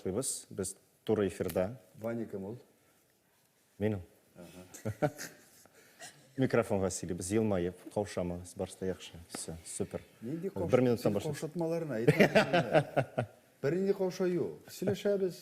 Biz туры эфирда. Ваня кім ол? Менің. Микрофонға сөйлейбіз, елмайып, қаушамыз, барыста яқшы. Все, супер. Ненде Бір минуттан башлайық. қаушатмаларын айтып. Бірінде қаушаю. Сөйлешеміз.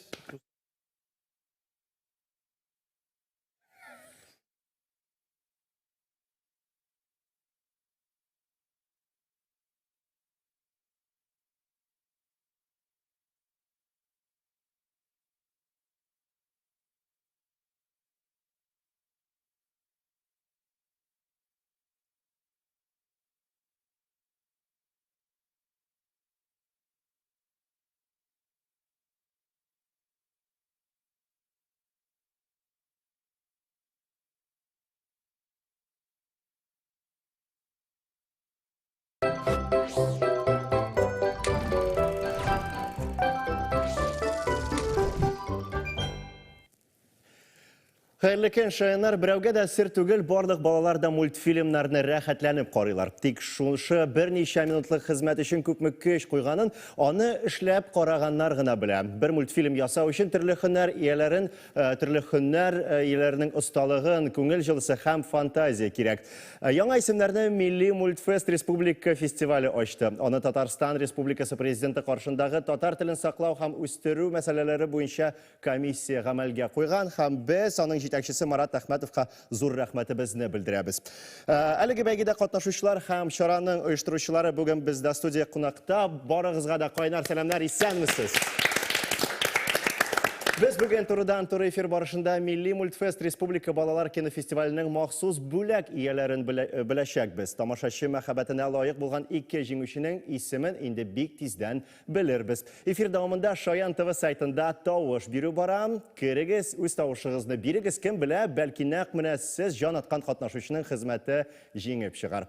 Xeyirli ken şayanlar, birəvgə də sir түгел, барлық балалар да мультфильмларны рәхәтләнеп карыйлар. Тик шушы бер ничә минутлык хезмәт өчен күпме көч куйганын, аны эшләп караганнар гына белә. Бер мультфильм ясау өчен төрле һөнәр ияләренең осталыгын, күңел җылысы һәм фантазия кирәк. Яңа исемнәрне Милли мультфест республика фестивале ачты. Аны Татарстан Республикасы президенты каршындагы татар телен саклау һәм үстерү мәсьәләләре буенча комиссия гамәлгә куйган һәм без аның җитәкчесе Марат Әхмәтовка зур рәхмәтебезне белдерәбез. Әлеге бәйгедә катнашучылар һәм чараның оештыручылары бүген бездә студия кунакта. Барыгызга да кайнар сәламнәр, исәнмесез? Biz bugün турыдан-туры эфир барышында Милли мультфест республика балалар кинофестиваленең махсус бүләк ияләрен беләчәкбез. Тамашачы мәхәббәтенә лаек булган ике җиңүченең исемен инде бик тиздән белербез. Эфир дәвамында Шаян ТВ сайтында тавыш бирү бара. Керегез, үз тавышыгызны бирегез, кем белә, бәлки нәкъ менә сез җан аткан катнашучының хезмәте җиңеп чыгар.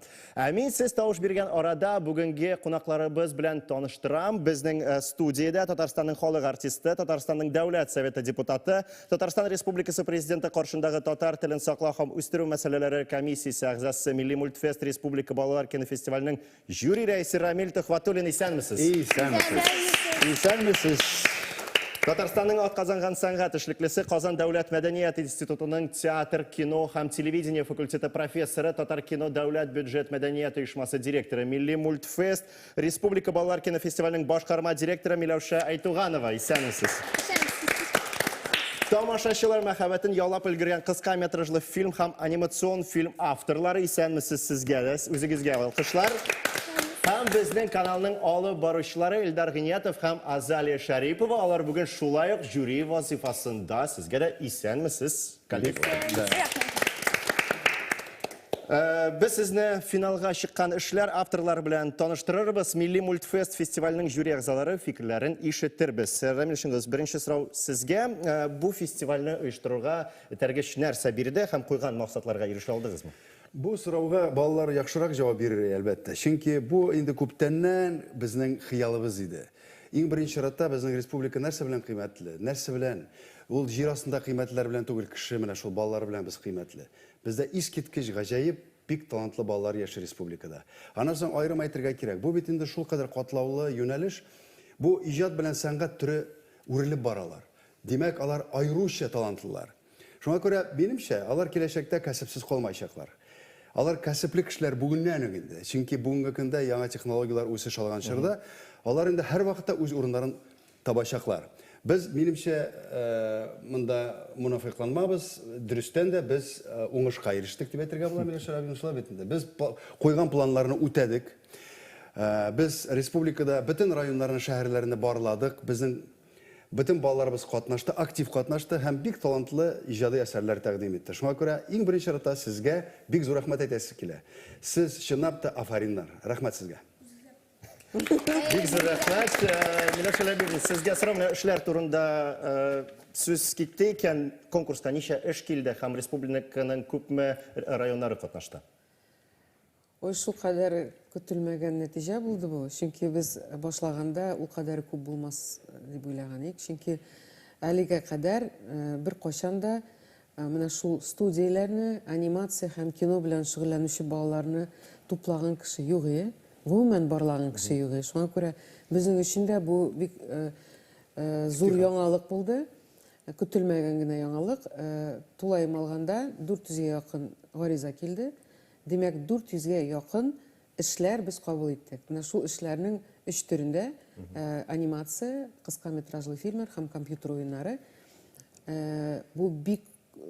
Мин сез тавыш биргән арада бүгенге кунакларыбыз белән таныштырам. Безнең студиядә Татарстанның халык артисты, Татарстанның дәүләт Советы депутаты, Татарстан Республикасы президенты каршындагы татар телен саклау һәм үстерү мәсьәләләре комиссиясе әгъзасы, Милли мультфест республика балалар кинофестиваленең жюри рәисе Рамил Төхвәтуллин, исәнмесез? Исәнмесез. Татарстанның атказанган сәнгать эшлеклесе, Казан дәүләт мәдәният институтының театр, кино һәм телевидение факультеты профессоры, Татар кино дәүләт бюджет мәдәният оешмасы директоры, Милли мультфест республика балалар кинофестиваленең башкарма директоры Миләүшә Әйтуганова, исәнмесез? Тамашачылар мәхәббәтен ялап өлгергән кыска метражлы фильм һәм анимацион фильм авторлары, исәнмесез сезгә дә, үзегезгә алкышлар. Һәм безнең каналның алып баручылары Илдар Гыниятов һәм Азалия Шарипова, алар бүген шулай ук жюри вазифасында. Сезгә дә исәнмесез, коллега? Biz сезне финалга чыккан эшләр авторлары белән таныштырырбыз. Милли мультфест фестиваленең жюри әгъзалары фикерләрен ишеттербез. Рамил Шингыз, беренче сорау сезгә. Бу фестивальне оештыруга этәргеч нәрсә бирде һәм куйган максатларга ирешә алдыгызмы? Бу сорауга балалар яхшырак җавап бирер, әлбәттә. Чөнки бу инде күптәннән безнең хыялыбыз иде. Иң беренче чиратта безнең республика нәрсә белән кыйммәтле? Нәрсә белән? Ул җир астында кыйммәтләр белән түгел, кеше менә шул балалар белән без кыйммәтле. Бездә искиткеч гаҗәеп бик талантлы балалар яши республикада. Аннан соң аерым әйтергә кирәк. Бу бит инде шул кадәр катлаулы юнәлеш. Бу иҗат белән сәнгать түре үрелеп баралар. Димәк, алар аеруча талантлылар. Шуңа күрә, минемчә, алар киләчәктә кәсепсез калмаячаклар. Алар кәсепле кешеләр бүгеннән үк инде. Чөнки бүгенге көндә яңа технологиялар үсеш алган чорда, алар инде һәр вакытта үз урыннарын табачаклар. Biz, minimчә, монда мунафикланмабыз, дөрестән дә без уңышка ирештек дип әйтергә була, Миләүшә Рабин шулай бит инде. Без куйган планнарны үтәдек. Без республикада бөтен районнарны, шәһәрләрне барладык. Безнең бөтен балаларыбыз катнашты, актив катнашты һәм бик талантлы иҗади әсәрләр тәкъдим итте. Шуңа күрә иң беренче чиратта сезгә бик зур рәхмәт әйтәсе килә. Сез чынлап та афариннар. Рәхмәт сезгә. Бик зур рәхмәт. Миләүшә Рабин, сезгә сорау эшләр турында сүз китте икән, конкурста ничә эш килде һәм республиканың күпме районнары катнашты? Ой, шул кадәр көтелмәгән нәтиҗә булды бу. Чөнки без башлаганда ул кадәр күп булмас дип уйлаган идек. Чөнки әлегә кадәр бер кайчан да менә шул студияләрне, анимация һәм кино белән шөгыльләнүче балаларны туплаган кеше юк. Гомумән барлаган кеше юк. Шуңа күрә безнең өчен дә бу бик зур яңалык булды. Көтелмәгән генә яңалык. Тулайым алганда 400-гә якын гариза килде. Демәк, 400-гә якын эшләр без кабул иттек. Менә шул эшләрнең 3 төрендә анимация, кыска метражлы фильмнар һәм компьютер уеннары. Бу бик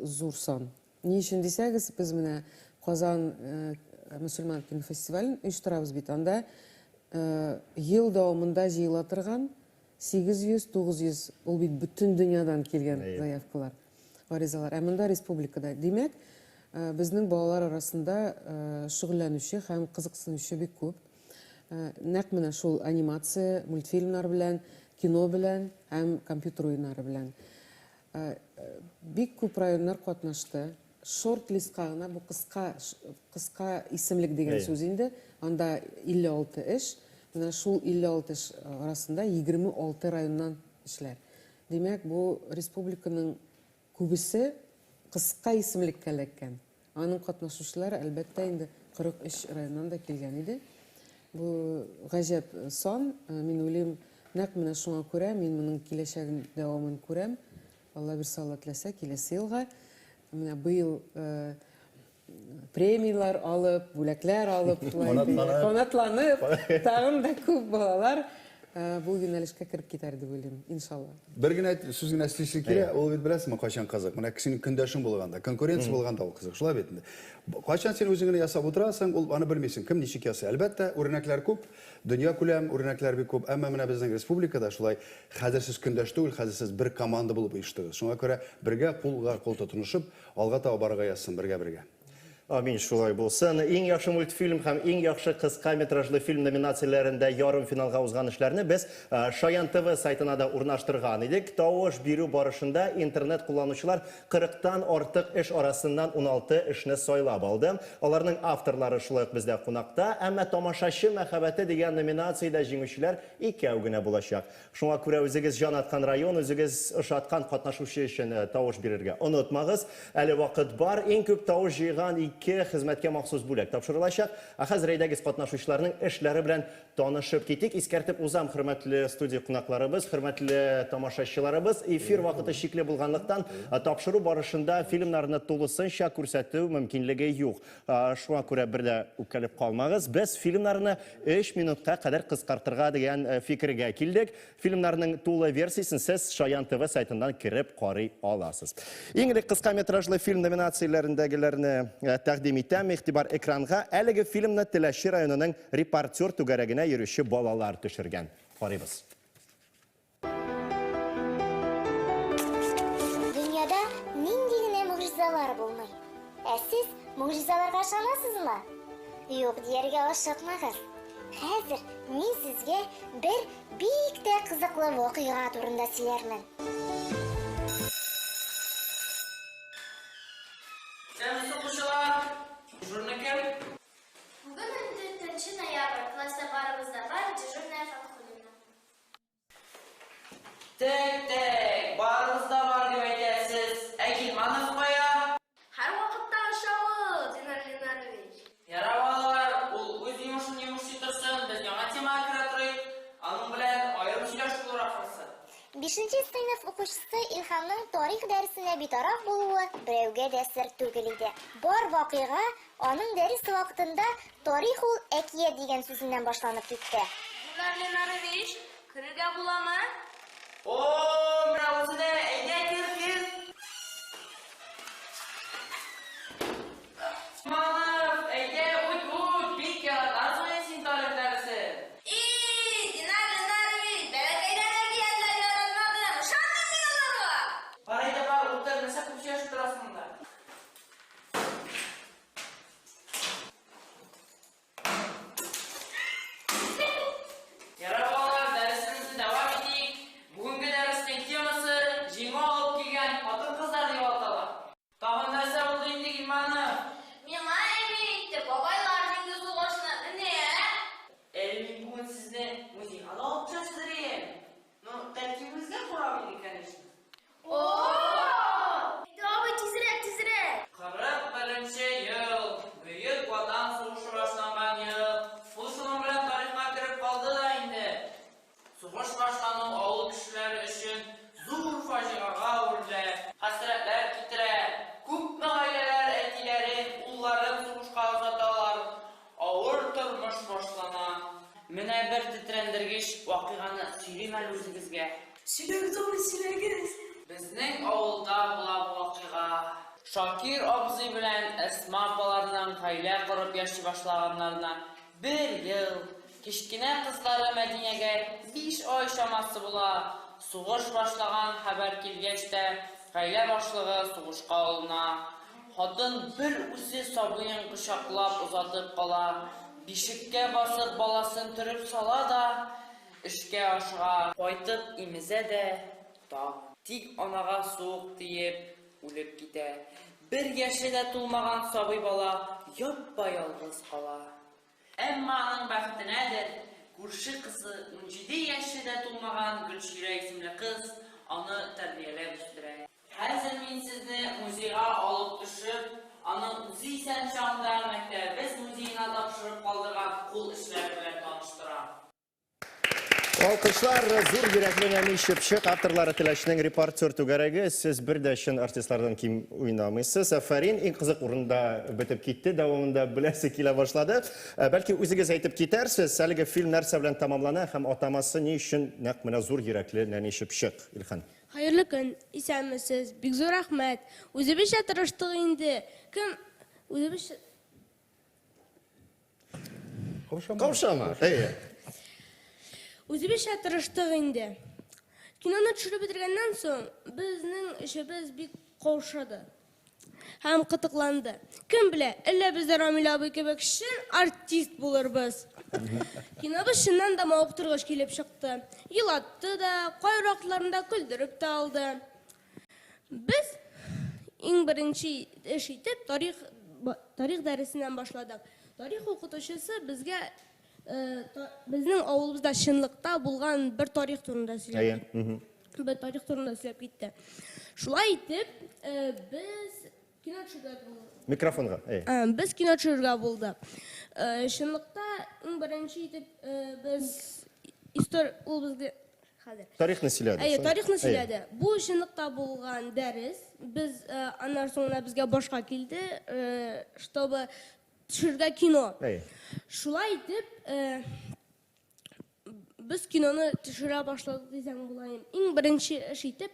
зур сан. Ни өчен дисәгез, без менә Казан мөселман кинофестивален оештырабыз бит. Анда ел дәвамында җыела торган 800-900 ул бит бөтен дөньядан килгән заявкалар, гаризалар. Ә монда республикада. Димәк, безнең балалар арасында шөгыльләнүче һәм кызыксынучы бик күп. Нәкъ менә шул анимация, мультфильмнар белән, кино белән һәм компьютер уеннары белән. Бик күп районнар катнашты. Шорт-листка гына бу кыска исемлек дигән сүз инде. Анда 56 эш. Менә шул 56 эш арасында 26 районнан эшләр. Димәк, бу республиканың күбесе кыска исемлеккә эләккән. Аның катнашучылары әлбәттә инде 43 районнан да килгән иде. Бу гаҗәп сан. Мин уйлыйм, нәкъ менә шуңа күрә мин моның киләчәген дәвамын күрәм. Алла бер салат теләсә, киләсе елга менә быел премиялар алып, бүләкләр алып, канатланып, тагын да күп балалар бу юнәлешкә кереп китәр дип уйлыйм, иншалла. Бер генә сүз генә сөйләшә кирәк, ул бит беләсезме, кайчан кызык. Менә кешенең көндәшен булганда, конкуренция булганда ул кызык. Шулай бит инде. Кайчан син үзең генә ясап утырасың, ул аны белмисең, кем ничек ясый. Әлбәттә, үрнәкләр күп, дөнья күләм үрнәкләр бик күп. Әмма менә безнең республикада шулай хәзер сез көндәш түгел, хәзер сез бер команда булып оештыгыз. Шуңа күрә бергә кулга кул тотынышып, алга таба барырга язсын бергә. Амин, шулай булсын. Иң яхшы мультфильм һәм иң яхшы кыска метражлы фильм номинацияләрендә ярым финалга узган эшләрне без Шаян ТВ сайтына да урнаштырган идек. Тавыш бирү барышында интернет кулланучылар 40-тан артык эш арасыннан 16 эшне сайлап алды. Аларның авторлары шулай ук бездә кунакта, әмма тамашачы мәхәббәте дигән номинациядә җиңүчеләр икәү генә булачак. Шуңа күрә үзегез җан аткан район, үзегез ошаткан катнашучы өчен тавыш бирергә онытмагыз. Әле вакыт бар. Иң күп тавыш җыйган хезмәткә махсус бүләк тапшырылачак. Хәзер әйдәгез катнашучыларның эшләре белән танышып китик. Искәртеп узам, хөрмәтле студия кунакларыбыз, хөрмәтле тамашачыларыбыз. Эфир вакыты шикле булганлыктан тапшыру барышында фильмнарны тулысынча күрсәтү мөмкинлеге юк. Шуңа күрә бер дә үпкәлеп калмагыз. Без фильмнарны 3 минутка кадәр кыскартырга дигән фикергә килдек. Фильмнарның тулы версиясын сез Шаян ТВ сайтыннан киреп карый аласыз. Иң элек кыска метражлы фильм номинацияләрендәгеләрне тәкъдим итәм. Игътибар экранга әлеге фильмны Теләче районының репортер түгәрәгенә йөрүче балалар төшергән. Карыйбыз. Дөньяда нинди генә мөгъҗизалар булмый. Ә сез мөгъҗизаларга ышанасызмы? Юк дияргә ашыкмагыз. Хәзер мин сезгә бер бик тә кызыклы вакыйга турында сөйләрмен. Бүгін 4 ноябрь класста барыбызда бар дежурная Фатхулина. Тек, барыбызда бар деп әйтәсез. Әкилманов кая? Һәр вакытта ашавы, Динар Ленарович. Ярап алалар, ул үз йомышын йомыш торсын, без яңа темага керә торыйк. Аның белән аерым сөйләшү булыр ахрысы. 5-нче сыйныф укучысы Илһамның тарих дәресенә битараф булуы берәүгә дә сер түгел иде. Бар вакыйга аның дәрес вакытында тарих ул әкият дигән сүзеннән башланып китте. Динар Ленарович, керергә буламы? О, менә үзе дә әйдә кир. Манов, әйдә ут, бик яратасың син тарих дәресен. Динар Ленарович, бәләкәйдән әкиятләр яратмадым. Ышанмыйм мин аларга. Парайда бар, утыр, нәрсә күп сөйләшеп торасың да. Ярап алалар, дәресебезне дәвам итик. Бүгенге дәрестең темасы сөйлейм әле үзегезгә. Сөйләгез, абый, сөйләгез. Безнең авылда була бу вакыйга. Шакир абзый белән Әсма апаларның гаилә корып яши башлаганнарына 1 ел. Кечкенә кызлары Мәдинәгә 5 ай чамасы була. Сугыш башлаган хәбәр килгәч тә гаилә башлыгы сугышка алына. Хатын бер үзе сабыен кочаклап узатып кала. Бишеккә басып баласын төреп сала да эшкә ашыга. Кайтып имезә дә тик анага суык тиеп үлеп китә. 1 яше дә тулмаган сабый бала япа-ялгыз кала. Әмма аның бәхетенәдер, күрше кызы 17 яше дә тулмаган Гөлширә исемле кыз аны тәрбияләп үстерә. Хәзер мин сезне музейга алып төшеп, аның үзе исән чагында мәктәбебез музеена тапшырып калдырган кул эшләре белән таныштырам. Алкышлар зур йөрәкле Шипшик авторлары теләшенең репортер түгәрәге. Сез бер дә өчен артистлардан ким уйнамыйсыз. Афарин иң кызык урында бетеп китте, дәвамында беләсе килә башлады. Бәлки үзегез әйтеп китәрсез, әлеге фильм нәрсә белән тамамлана һәм атамасы ни өчен нәкъ менә зур йөрәкле Шипшик, Илхан? Хәерле көн, исәнмесез? Бик зур рәхмәт. Үзебезчә тырыштык инде. Кем үзебезчә Каушама. Үзебезчә тырыштык инде. Киноны төшереп бетергәннән соң безнең эшебез бик каушады һәм кытыкланды. Кем белә, әллә без Рамил абый кебек шин артист булырбыз. Кинобыз чыннан да мавыктыргыч килеп чыкты. Елатты да, кайракларында көлдереп тә алды. Без иң беренче эш итеп тарих дәресеннән башладык. Тарих укытучысы безгә безнең авылыбызда чынлыкта булган бер тарих турында сөйләде. Бер тарих турында сөйләп китте. Шулай итеп, без кино төшерергә булдык. Микрофонга. Без кино төшерергә булдык. Чынлыкта иң беренче итеп без ул безгә хәзер Тарихны сөйләде. Тарихны сөйләде. Бу чынлыкта булган дәрес. Без аннан соң безгә башка килде, чтобы төшерергә кино. Шулай итеп, без киноны төшерә башладык дисәң булайым. Иң беренче эш итеп,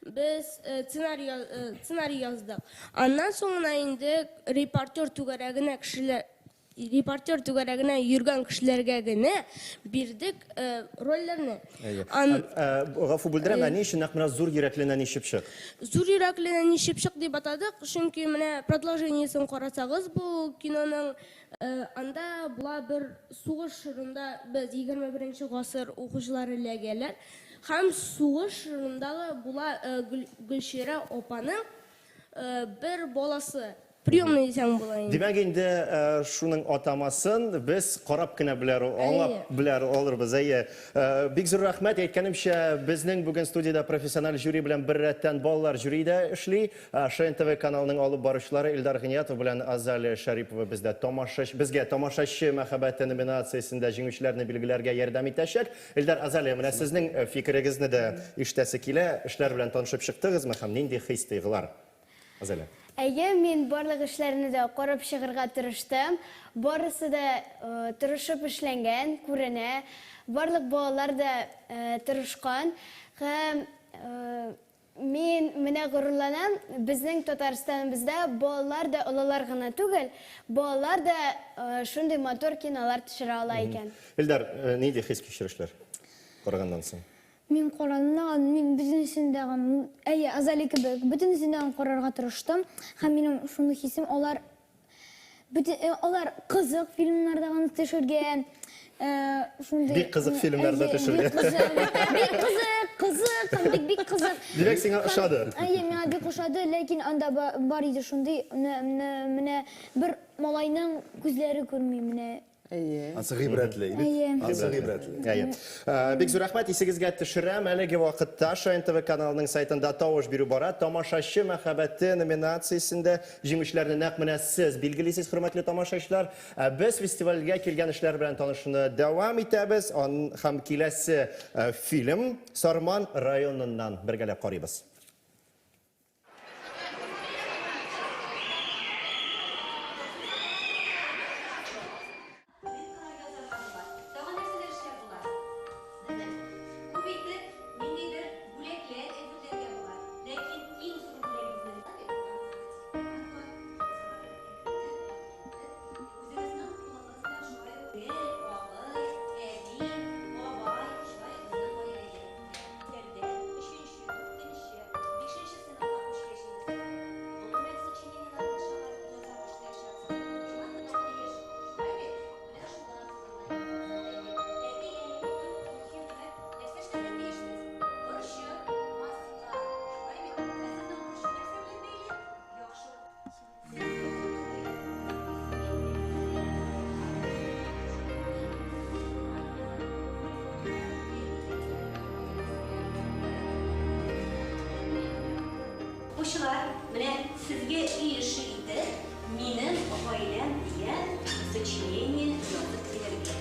без сценарий яздык. Аннан соңына инде репортер түгәрәгенә йөргән кешеләргә генә бирдек рольләрне. Гафу бүлдерәм, ни өчен нәкъ менә зур йөрәкле Шипшик? Зур йөрәкле Шипшик дип атадык, чөнки менә продолжениесен карасагыз, бу киноның анда була бер сугыш чорында без 21 гасыр укучылары эләгәләр һәм сугыш чорындагы була Гөлширә апаның бер баласы. Приемный дисәң булайын. Димәк инде шуның атамасын без карап кына беләр, аңлап беләр алырбыз. Бик зур рәхмәт. Әйткәнемчә, безнең бүген студияда профессиональ жюри белән бер рәттән балалар жюридә эшли. ШНТВ каналының алып баручылары Илдар Гыниятов белән Азалия Шарипова безгә тамашачы мәхәббәте номинациясендә җиңүчеләрне билгеләргә ярдәм итәчәк. Илдар, Азалия, менә сезнең фикерегезне дә иштәсе килә. Эшләр белән танышып чыктыгызмы һәм нинди хис-тойгылар? Азалия. Мин барлык эшләрне дә карап чыгарга тырыштым. Барысы да тырышып эшләнгән, күренә. Барлык балалар да тырышкан. Һәм мин менә горурланам, безнең Татарстаныбызда балалар да олылар гына түгел, балалар да шундый мотор кинолар төшерә ала икән. Илдар, нинди хис кичерешләр караганнан соң? Мин караннан, мин бөтенсендәге, Азали кебек, бөтенсендәге карарга тырыштым. Һәм минем шундый хисем, алар кызык фильмнарда гына төшергән. Бик кызык фильмнарда төшергән. Бик кызык. Димәк, сиңа ошады? Миңа бик ошады, ләкин анда бар иде шундый, менә бер малайның күзләре күрми, менә. Ансы гыйбрәтле иде. Бик зур рәхмәт, исегезгә төшерәм. Әлеге вакытта ШНТВ каналының сайтында тавыш бирү бара. Тамашачы мәхәббәте номинациясендә җиңүчеләрне нәкъ менә сез билгелисез, хөрмәтле тамашачылар. Без фестивальгә килгән эшләр белән танышуны дәвам итәбез. Һәм киләсе фильм Сарман районыннан бергәләп карыйбыз. Укучылар, менә сезгә ирешелде минем гаиләм дигән сочинение язып бирергә.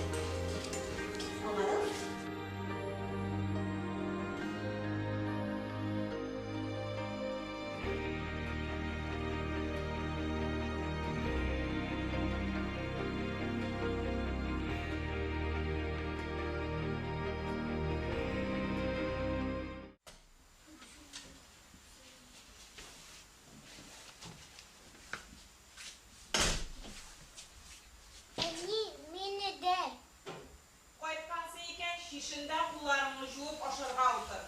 Аңладың? Әни, мені де. Кайткансы икән, шишендә кулларыңны жуып ашарга утыр.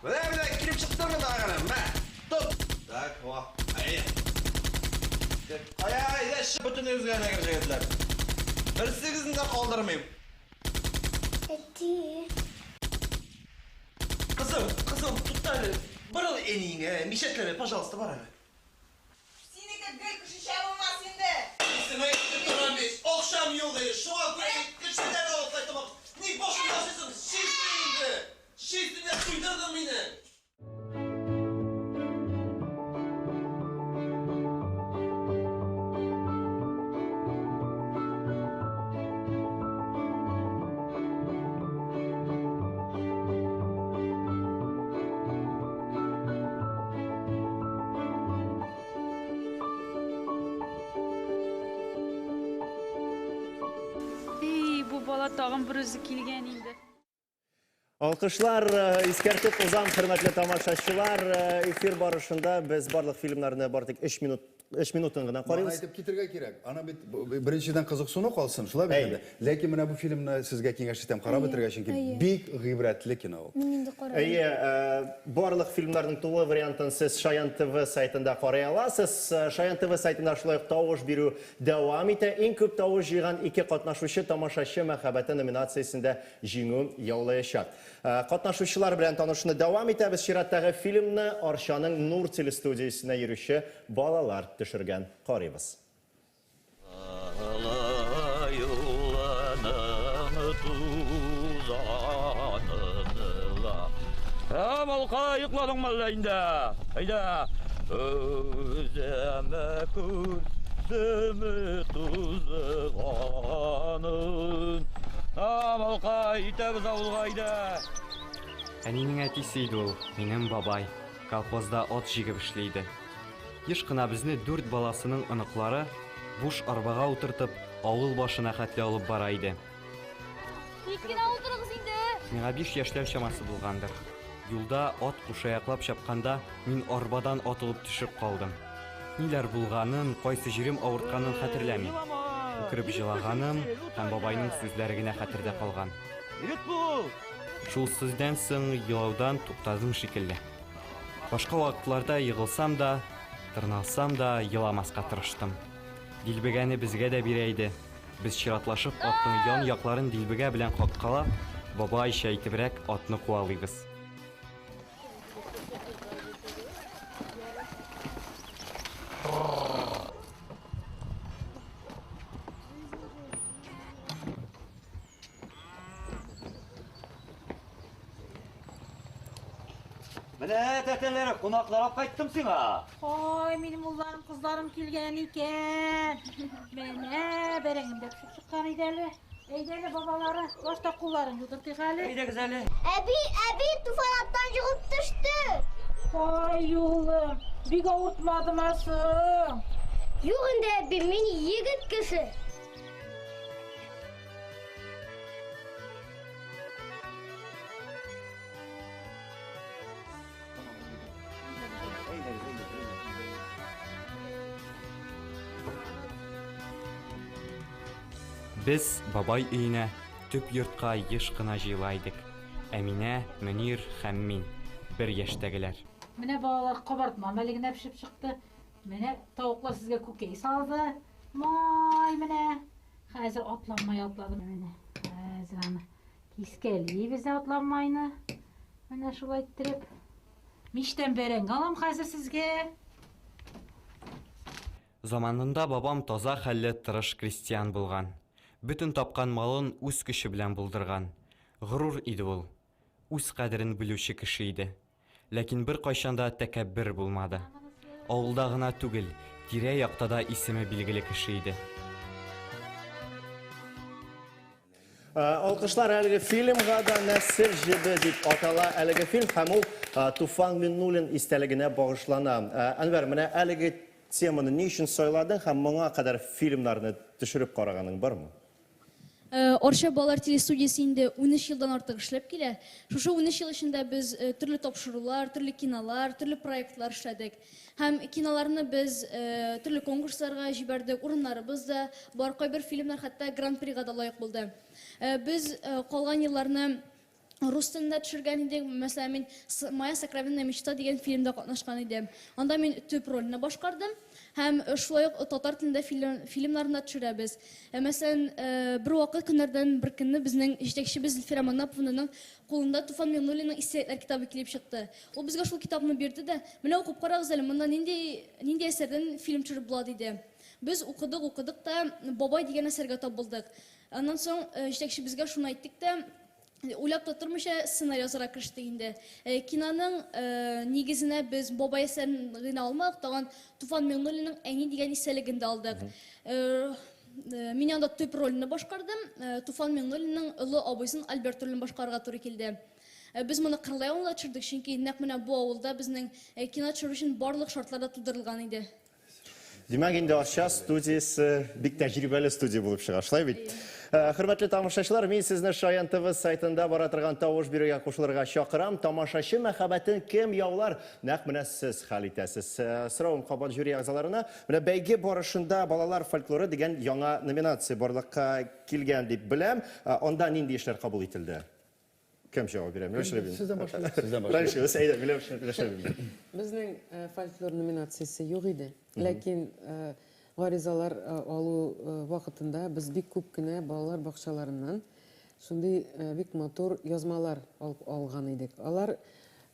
Бля, кирип чыктым да аганым, мә. Топ. Так, ай. Ай, бүтін өзгәргә жигитләр. Берсегезне дә калдырмыйм. Әти. Кызым, туктале. Бырыл энеңә, мишәтләре, пожалуйста, бар әле. Синеке гел кеше булмас инде. Сине торам бит. Акшам юк иде. Шуңа күрә кешеләр алып кайтам. Ни башын ясыйсың? Шиште инде. Шиште дә туйдырдың мине. Bu bala tağın bir özü kilgen indi. Alkışlar, iskərtib uzam, hürmetli tamaşaçılar. Efir barışında biz bарлық filmlerini bardık 3 minutun gına Bana qarayız. aytып кетерге керек. Ана бит биринчиден кызыксынуу калсын, шулай бит. Лекин менә бу фильмны сезгә киңәш итәм, карап бетергә, чөнки бик гыйбрәтле кино. Мин инде карадым. Барлық фильмларның тулы вариантын сіз Шаян ТВ сайтында қарай аласыз. Шаян ТВ сайтында шулай тавыш бирү дәвам итә. Иң күп тавыш җыйган 2 катнашучы тамашачы мәхәббәте номинациясендә җиңү яулаячак. Катнашучылар белән танышуны дәвам итәбез. Чираттагы фильмны Арчаның Нур телестудиясенә йөрүче балалар төшергән. Карыйбыз. Balqa yıkladın mı inде? Hayda. Özeme kürdümü tuzağanın. Balqa itəbiz avulğayda. Әнинең әтисе иде ул, минем бабай. Колхозда от җигеп эшләйде. Еш кына безне 4 баласының оныклары буш арбага утыртып, авыл башына хәтле алып бара иде. Киткән утырыгыз инде. Миңа 5 яшьләр чамасы булгандыр. Юлда от кушаяклап чапканда, мин арбадан атылып төшеп калдым. Ниләр булганын, кайсы җирем авыртканын хәтерләмим. Үкереп җылаганым һәм бабайның сүзләре генә хәтердә калган. Шул сүздән соң елаудан туктадым шикелле. Башка вакытларда егылсам да, тырналсам да еламаска тырыштым. Дилбегәне безгә дә бирә иде. Без чиратлашып атның ян якларын дилбегә белән каккалап, бабайча әйтебрәк атны куалыйбыз. Менә тәтәләре кунакларга кайттым сиңа. Ой, минем улларым, кызларым килгән икән. Менә бәрәңемдә пешеп чыккан иде әле. Әйдәле бабалары, башта кулларын юдыртыйк әле. Әйдәгез әле. Әби, туфан аттан жығып төшті. Ой, юлым, бик авыртмадымасың. Юк инде, әби, мин егет кеше. Без бабай өенә төп йортка еш кына җыйлайдык. Әминә, Мөнир һәм мин, 1 яшьтәгеләр. Менә балалар кабартма мәлегенә пешеп чыкты. Менә тавыклар сезгә күкәй салды. Май менә. Хәзер атланмай атладым менә. Хәзер аны Искәли безне атламайны. Менә шулай иттереп. Миштән бәрәң алам хәзер сезгә. Заманында бабам таза хәлле тырыш крестьян булган. Бүтін тапкан малын үз көче белән булдырган. Горур иде ул. Үз кадерен белүче кеше иде. Ләкин бер кайчанда тәкәббер булмады. Авылда гына түгел, тирә-якта да исеме билгеле кеше иде. Алкышлар әлеге фильмга да Нәсер җебе дип атала. Әлеге фильм һәм ул Туфан Миннуллин истәлегенә багышлана. Әнвәр, менә әлеге теманы ни өчен сайладың һәм моңа кадәр фильмнарны төшереп караганың бармы? Орча балалар телестудиясе инде 13 елдан артык эшләп килә. Шушы 13 ел эчендә без төрле тапшырулар, төрле кинолар, төрле проектлар эшләдек. Һәм киноларны без төрле конкурсларга җибәрдек, урыннарыбыз да бар, кайбер фильмнар хәтта гран-прига да лаек булды. Без калган елларны рус телендә төшергән идек. Мәсәлән, мин «Моя сокровенная мечта» дигән фильмда катнашкан идем. Анда мин төп рольне башкардым. Һәм шулай ук татар телендә фильмнарны төшерәбез. Мәсәлән, бер вакыт көннәрдән бер көнне безнең җитәкчебез Зөлфия Манапованың кулында Туфан Миннуллинның истәлекләр китабы килеп чыкты. Ул безгә шул китапны бирде дә, менә укып карагыз әле, монда нинди әсәрдән фильм төшереп була диде. Без укыдык та Бабай дигән әсәргә тап булдык. Аннан соң җитәкче безгә шуны әйттек тә, уйлап тотырмыйча сценарий язарга киштек инде. Киноның нигезенә без Бабай әсәрен генә алмадык, тагын Туфан Миннуллинның Әни дигән исәлеген дә алдык. Мин анда төп рольне башкардым. Туфан Миннуллинның олы абыйсын Альберт ролен башкарырга туры килде. Без моны Кырлай авылында төшердек, чөнки нәкъ менә бу авылда безнең кино төшерү өчен барлык шартлар да тудырылган иде. Димәк, инде Арча студиясы бик тәҗрибәле студия булып чыга, шулай бит? Хөрмәтле тамашачылар, мин сезне Шаян ТВ сайтында бара торган тавыш бирүгә кушылырга чакырам. Тамашачы мәхәббәтен кем яулар? Нәкъ менә сез хәл итәсез. Соравым кабат жюри әгъзаларына. Менә бәйге барышында балалар фольклоры дигән яңа номинация барлыкка килгән дип беләм. Анда нинди эшләр кабул ителде? Кем җавап бирә? Сездән башлыйм. Безнең фольклор номинациясе юк иде. Ләкин гаризалар алу вакытында без бик күп кенә балалар бакчаларыннан шундый бик матур язмалар алган идек. Алар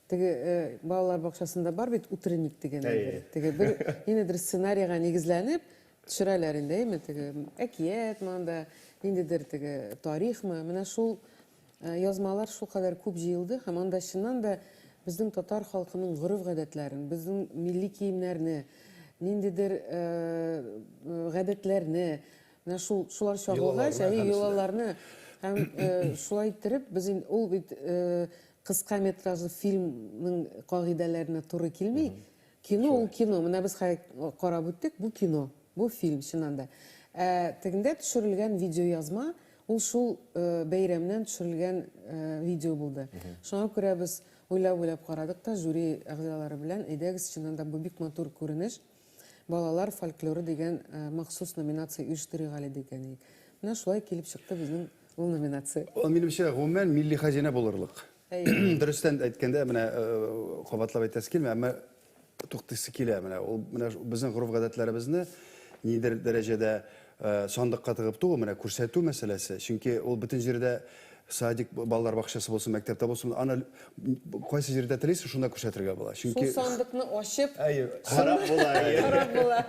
теге балалар бакчасында бар бит утренник дигән. Теге бер ниндидер сценарийга нигезләнеп төшерәләр инде, теге әкият монда, ниндидер теге тарихмы, менә шул язмалар шул кадәр күп җыелды һәм анда чыннан да безнең татар халкының гореф-гадәтләрен, безнең милли киемнәрне, ниндидер гадәтләрне, менә шулар чагылгач, йолаларны һәм шулай иттереп без ул бит кыска метражлы фильмның кагыйдәләренә туры килми. Кино ул кино. Менә без карап үттек, бу кино, бу фильм чыннан да. Тегендә төшерелгән видеоязма ул шул бәйрәмнән төшерелгән видео булды. Шуңа күрә без уйлап карадык та жюри әгъзалары белән, әйдәгез, чыннан да бу бик матур күренеш. Балалар фольклоры дигән махсус номинация оештырыйк әле дигән. Менә шулай килеп чыкты безнең ул номинация. Ул минемчә гомумән милли хәзинә булырлык. Дөрестән әйткәндә, менә кабатлап әйтәсе килмә, әмма туктысы килә. Менә безнең гореф-гадәтләребезне нидер дәрәҗәдә сандыкка тыгып туу, менә күрсәтү мәсьәләсе. Чөнки ул бөтен җирдә садик, балалар бакчасы булсын, мәктәптә булсын, аны кайсы җирдә телисез, шунда күрсәтергә була. Шул сандыкны ачып, карап була.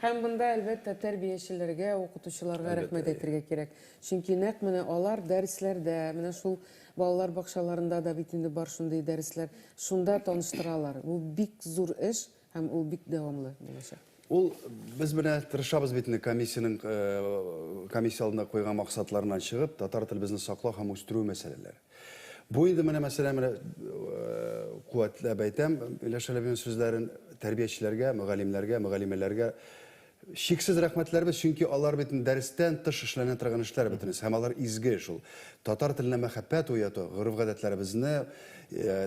Һәм бunda әлбәттә тәрбиячеләргә, укытучыларга рәхмәт әйтергә кирәк. Чөнки нәкъ менә алар дәресләрдә, менә шул балалар бакчаларында да бит инде бар шундый дәресләр, шунда таныштыралар. Бу бик зур эш һәм ул бик дәвамлы булачак. Ул без менә тырышабыз бит инде комиссияның комиссия алдына куйган максатларыннан чыгып, татар телебезне саклау һәм үстерү мәсьәләләре. Бу инде менә мәсьәлә куәтләп әйтәм, Иләшәләбин сүзләрен тәрбиячеләргә, мөгаллимләргә, мөгаллимәләргә шиксез рәхмәтләрбез, чөнки алар бит дәрестән тыш эшләнә торган эшләр битенес, һәм алар изге шул. Татар теленә мәхәббәт уяту, гореф-гадәтләребезне,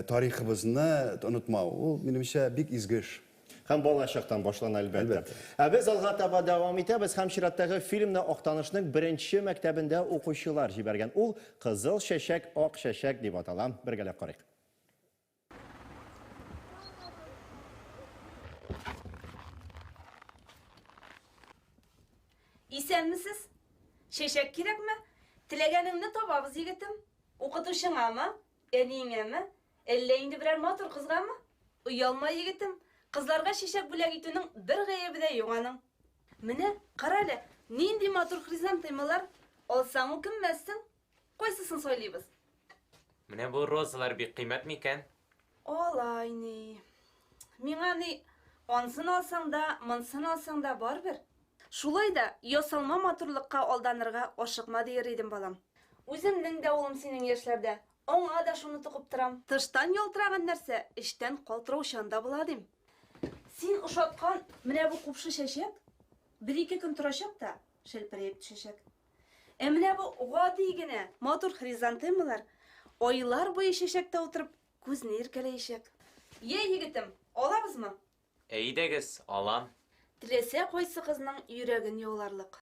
тарихыбызны онытмау, ул минемчә бик изге эш. Һәм балачактан башлана әлбәттә. Без алга таба дәвам итәбез. Һәм чираттагы фильмны Актанышның беренче мәктәбендә укучылар җибәргән. Ул Кызыл чәчәк, ак чәчәк дип атала. Бергәләп карыйк. Исәнмесез? Чәчәк кирәкме? Теләгәнеңне табабыз, егетем. Укытушыңа mı? Әниңе mi? Әллә инде берәр матур кызга mı? Уялма егетем. Кызларга шешек бүләк итүнең бер гаебе дә юк аның. Менә кара әле, нинди матур хризантемалар. Алсаң үкенмәссең. Кайсысын сөйлибез? Менә бу розалар бик кыйммәт микән? Алай ни. Миңа ни онсын алсаң да, монсын алсаң да бар бер. Шулай да ясалма матурлыкка алданырга ашыкма дияр идем балам. Үземнең дә улым синең яшьләрдә. Аңа да шуны тукып торам. Тыштан ялтыраган нәрсә эчтән калтыраучанда була дим. Син ошаткан менә бу купшы чәчәк бер-ике көн торачак та шелпәрәеп төшәчәк. Ә менә бу гади генә матур хризантемалар айлар буе чәчәктә утырып күзне иркәләячәк. Егетем, алабызмы? Әйдәгез, алам. Теләсә кайсы кызның йөрәген яуларлык.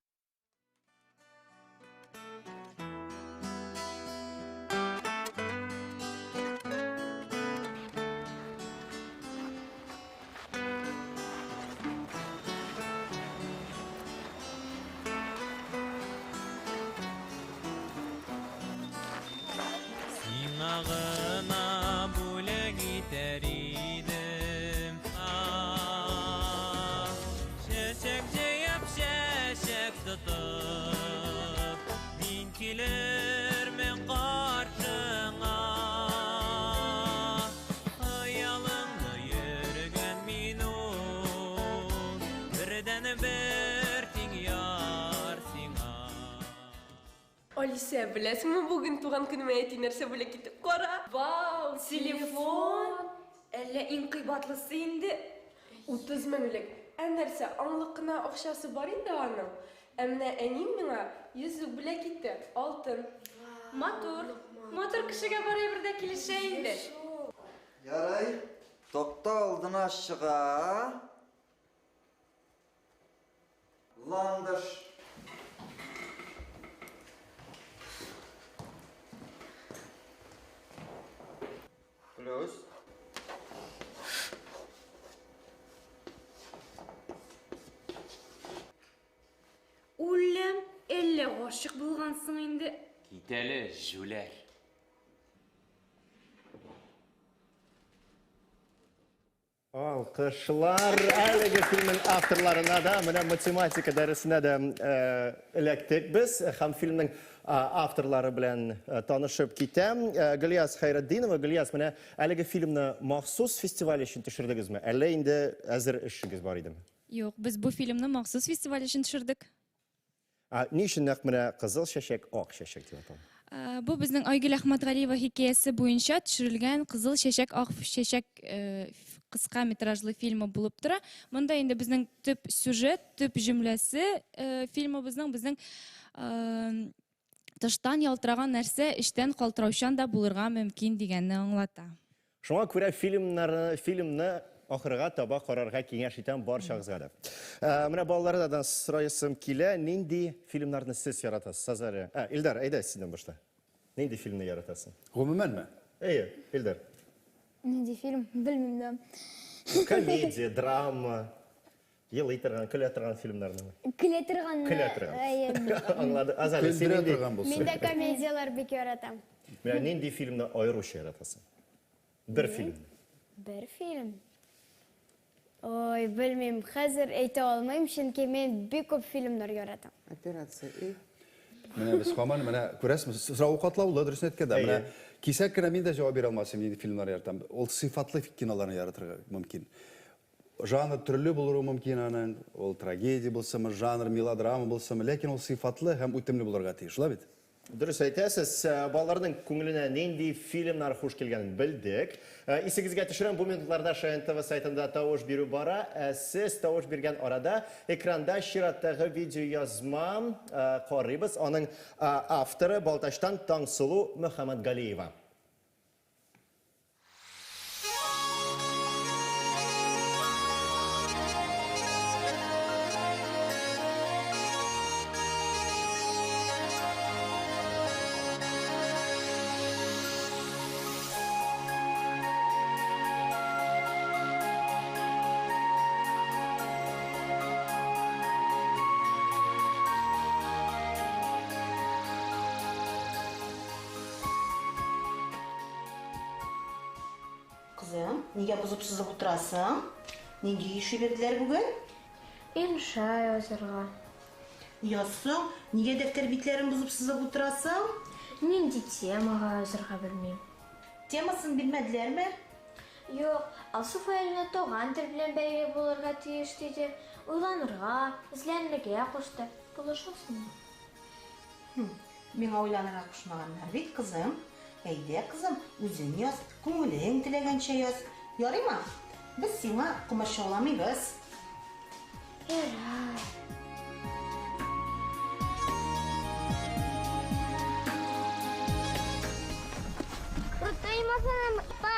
Сиңа бүләк итәр идем, чәчәк җыеп, чәчәк тотып, мин килермен каршыңа. Хыялыңны йөргән мин ул, бердән бер тиң яр сиңа. Алиса, беләсеңме бүген туган көнемә әти нәрсә бүләк итеп? Кара! Вау, телефон! Әллә иң кыйбатлысы инде 30 меңлек. Ә нәрсә, аңлык кына акчасы бар инде аның. Ә менә әним миңа йөзүк бүләк итте, алтын. Матур. Матур кешегә барыбер дә килешә инде. Ярай, токта алдына чыга. Ландыш. Плюс. Үлем, әллә гашык булгансың инде. Китәле жүләр. Alkışlar әлеге фильмнің авторларына да, менә математика дәресенә дә эләктек без. Һәм фильмның авторлары белән танышып китәм. Гөлияз Хайретдинова, Гөлияз, менә әлеге фильмны махсус фестиваль өчен төшердегезме? Әллә инде әзер эшегез бар идеме? Юк, без бу фильмны махсус фестиваль өчен төшердек. Ни өчен нәкъ менә кызыл чәчәк, ак чәчәк дип аталган? Бу безнең Айгөл Әхмәтгалиева хикәясе буенча төшерелгән Кызыл чәчәк, ак чәчәк кыска метражлы фильмы булып тора. Монда инде безнең төп сюжет, төп җөмләсе фильмыбызның тыштан ялтыраган нәрсә эчтән калтыраучан да булырга мөмкин дигәнне аңлата. Шуңа күрә фильмны ахырга таба карарга киңәш итәм барчагызга да. Менә балалардан сораесым килә, нинди фильмнарны сез яратасыз? Илдар, әйдә синнән башла. Нинди фильмны яратасың? Гомумәнме? Әйе, Илдар. Нинди фильм? Белмим да. Комедия, драма, елый торган, көлә торган фильмнарны. Көлә торган. Аңлады. Азали, син нинди? Мин дә комедиялар бик яратам. Менә нинди фильмны аеруча яратасың? Бер фильм. Бер фильм. Ой, белмим, хәзер әйтә алмыйм, чөнки мин бик күп фильмнар яратам. Операция Менә без һаман менә күрәсез, сорау катлаулы дөрес әйткәндә, менә кисәк кенә мин дә җавап бирә алмасам, нинди фильмнар яратам. Ул сыйфатлы киноларны яратырга мөмкин. Жанр төрле булыры мөмкин аның. Ул трагедия булсамы, жанр мелодрама булсамы, ләкин ул сыйфатлы һәм үтемле булырга тиеш, шулай бит? Дөрес әйтәсез, балаларның күңеленә нинди фильмнар хуш килгәнен белдек. Исегезгә төшерәм, бу минутларда ШН ТВ сайтында тавыш бирү бара. Сез тавыш биргән арада экранда чираттагы видеоязма карыйбыз. Аның авторы Балташтан Таңсылу Мөхәммәтгалиева. Нигә бузып-сызып утырасың? Нинди иши бирделәр бүген? Инша язырга. Язсың, нигә дәфтәр битләрен бузып-сызып утырасың? Нинди темага язырга белмим. Темасын белмәделәрме? Юк, Алсу Фаилина туган тел белән бәйле булырга тиеш диде. Уйланырга, эзләнергә кушты. Булышасың. Миңа уйланырга кушмаганнар бит, кызым. Әйдә, кызым, үзең яз, күңелең теләгәнчә яз. Ярыймы? Без сиңа комачауламыйбыз. Ярай. Крутая машина, папа.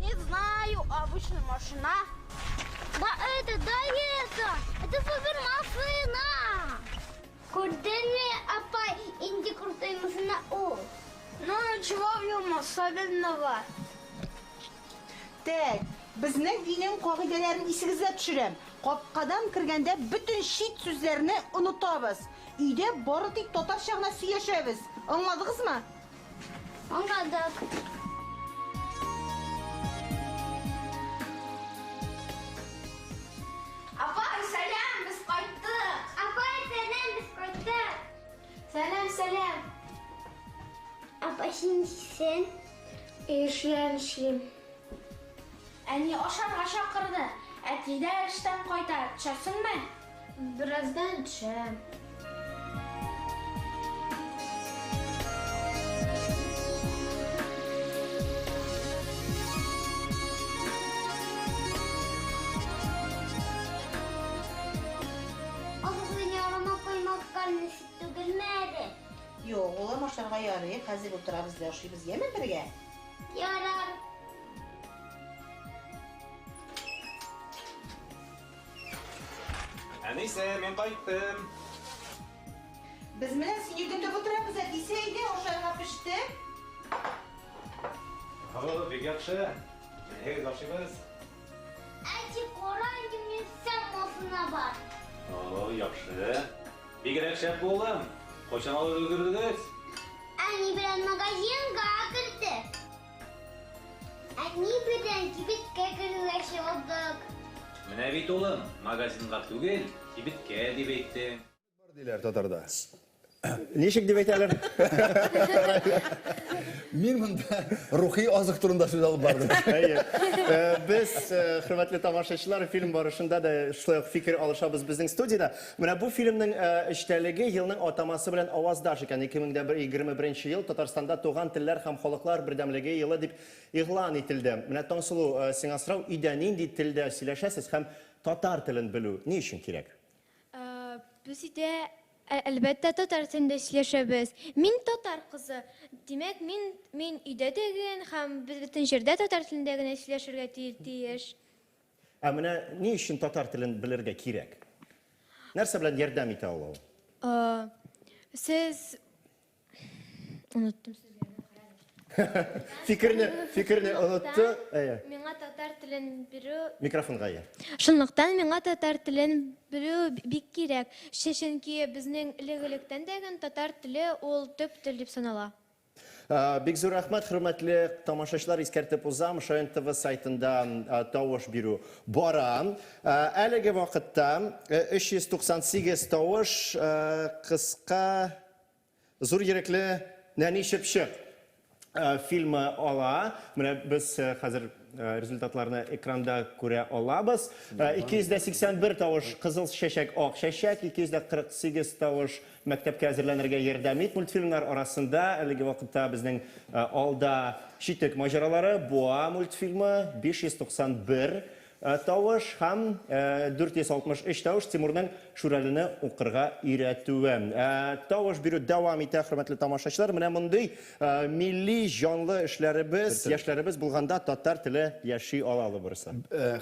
Не знаю, обычная машина. Да это, это супермашина. Крутая, апай, инди крутая машина. О. Ну, ничего в нем особенного. Тәк, безнең динең кагыйдәләрен исегезгә төшерәм. Капкадан кергәндә бөтен шит сүзләрне онытабыз. Өйдә бары тик татарча гына сөйләшәбез. Аңладыгызмы? Аңладык. Апай, сәлам, без кайттык. Апай, сәлам, без кайттык. Сәлам. Апай, син? Эшләншлим. Әни ашарга чакырды. Әти дә эштән кайта. Төшәсеңме? Бераздан төшәм. Юк, улым ашарга ярый. Хәзер утырабыз да ашыйбыз, яме бергә? Ярар. Әнисе, мен кайттым. Без менә сине көтеп утырабыз, әтисе әйдә ашарга пеште. Бик яхшы. Әйдә, ашыйбыз. Әти, карай, мен сәм машина бар. Яхшы. Бигрәк шәп булдым. Кайчан алып өлгердегез? Әни белән магазинга керде. Әни белән кибеткә керүгә булдык. Менә бит улым, магазинга түгел, кибеткә дип әйттем. Бар диләр татарда. Ничек дип әйтәләр? Мин монда рухи азык турында сүз алып бардым. Без, хөрмәтле тамашачылар, фильм барышында да шулай ук фикер алышабыз безнең студияда. Менә бу фильмның эштәлеге елның атамасы белән аваздаш икән. 2021 ел Татарстанда туган телләр һәм халыклар бердәмлеге елы дип игълан ителде. Менә Таңсылу, сиңа сорау, өйдә нинди телдә сөйләшәсез һәм татар телен белү ни өчен кирәк? Без өйдә әлбәттә татар телендә сөйләшәбез. Мин татар кызы. Димәк, мин өйдә дигән һәм без бөтен җирдә татар телендә генә сөйләшергә тиеш. Менә ни өчен татар телен белергә кирәк? Нәрсә белән ярдәм итә ул? Сез уныттым сезгә. Фикерне онытты. Миңа татар телен бирү Микрофонга я. Шунлыктан миңа татар телен белү бик кирәк. Чөнки безнең элек-электән дә татар теле ул төп тел дип санала. Бик зур рәхмәт, хөрмәтле тамашачылар, искәртеп узам, Шаян ТВ сайтында тавыш бирү бара. Әлеге вакытта 398 тавыш кыска зур йөрәкле Нәни Чыпчык фильмы ала. Менә без хәзер результатларны экранда күрә алабыз. 281 тавыш кызыл чәчәк, ак чәчәк, 248 тавыш мәктәпкә әзерләнергә ярдәм ит мультфильмнар арасында. Әлеге вакытта безнең алда Читек маҗаралары, Буа мультфильмы, 591 тавыш һәм 463 тавыш Тимурның Шүрәлене укырга өйрәтүе. Тавыш бирү дәвам итә, хөрмәтле тамашачылар. Менә мондый милли җанлы эшләребез, яшьләребез булганда татар теле яши алалы бурысы.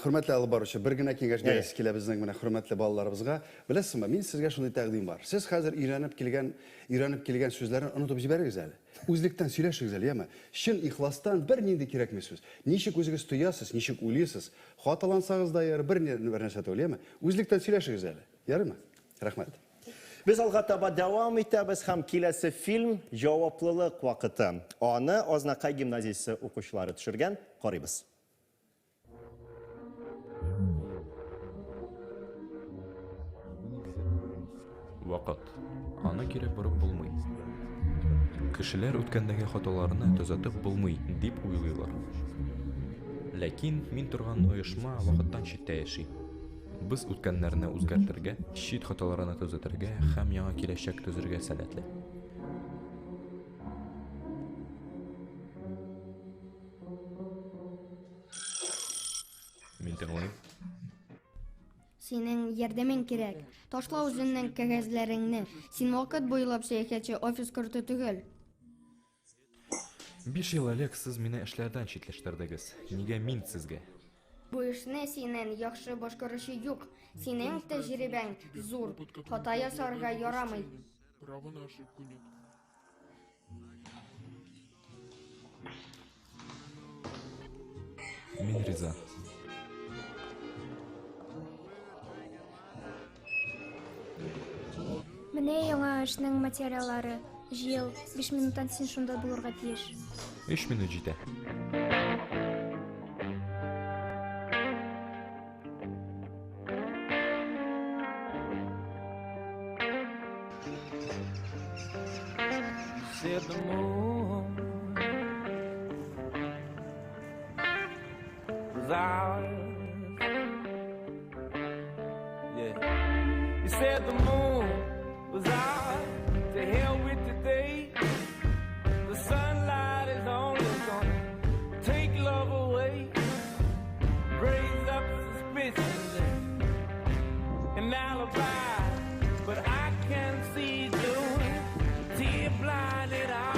Хөрмәтле алып баручы, бер генә киңәш бирәсе килә безнең менә хөрмәтле балаларыбызга. Беләсезме, мин сезгә шундый тәкъдим бар. Сез хәзер өйрәнеп килгән сүзләрне онытып җибәрегез әле. Үзлектән сөйләшегез әле, яме? Чын ихластан бер нинди кирәкме сүз. Ничек үзегез тоясыз, ничек уйлыйсыз? Хаталансагыз да яр, бер нәрсә түгел, яме? Үзлектән сөйләшегез әле. Ярыймы? Рәхмәт. Без алга таба дәвам итәбез һәм киләсе фильм Җаваплылык вакыты. Аны Азнакай гимназиясе укучылары төшергән. Карыйбыз. Вакыт. Аны кире борып булмый. Кешеләр үткәндәге хаталарны төзәтеп булмый дип уйлыйлар. Ләкин мин торган оешма вакыттан читтә яши. Без үткәннәрне үзгәртергә, чит хаталарны төзәтергә һәм яңа киләчәк төзергә сәләтле. Мин тыңлыйм. Синең ярдәмең кирәк. Ташла үзеңнең кәгазьләреңне. Син вакыт буйлап сәяхәтче офис корты түгел. 5 ел элек сез мине эшләрдән читләштердегез. Нигә мин сезгә? Бу эшне синең яхшы башкаручы юк. Синең тәҗрибәң зур. Хата ясарга ярамый. Право на ошибку нет. Мин риза. Менә яңа эшнең материаллары. Җыел, 5 минуттан син шунда булырга тиеш. 3 минут җитә. Said the moon was ours. Yeah. You said the moon was ours. To hell with the day. The sunlight is only gonna take love away. Raise up suspicions and alibi. But I can see through it. Tear-blinded eyes.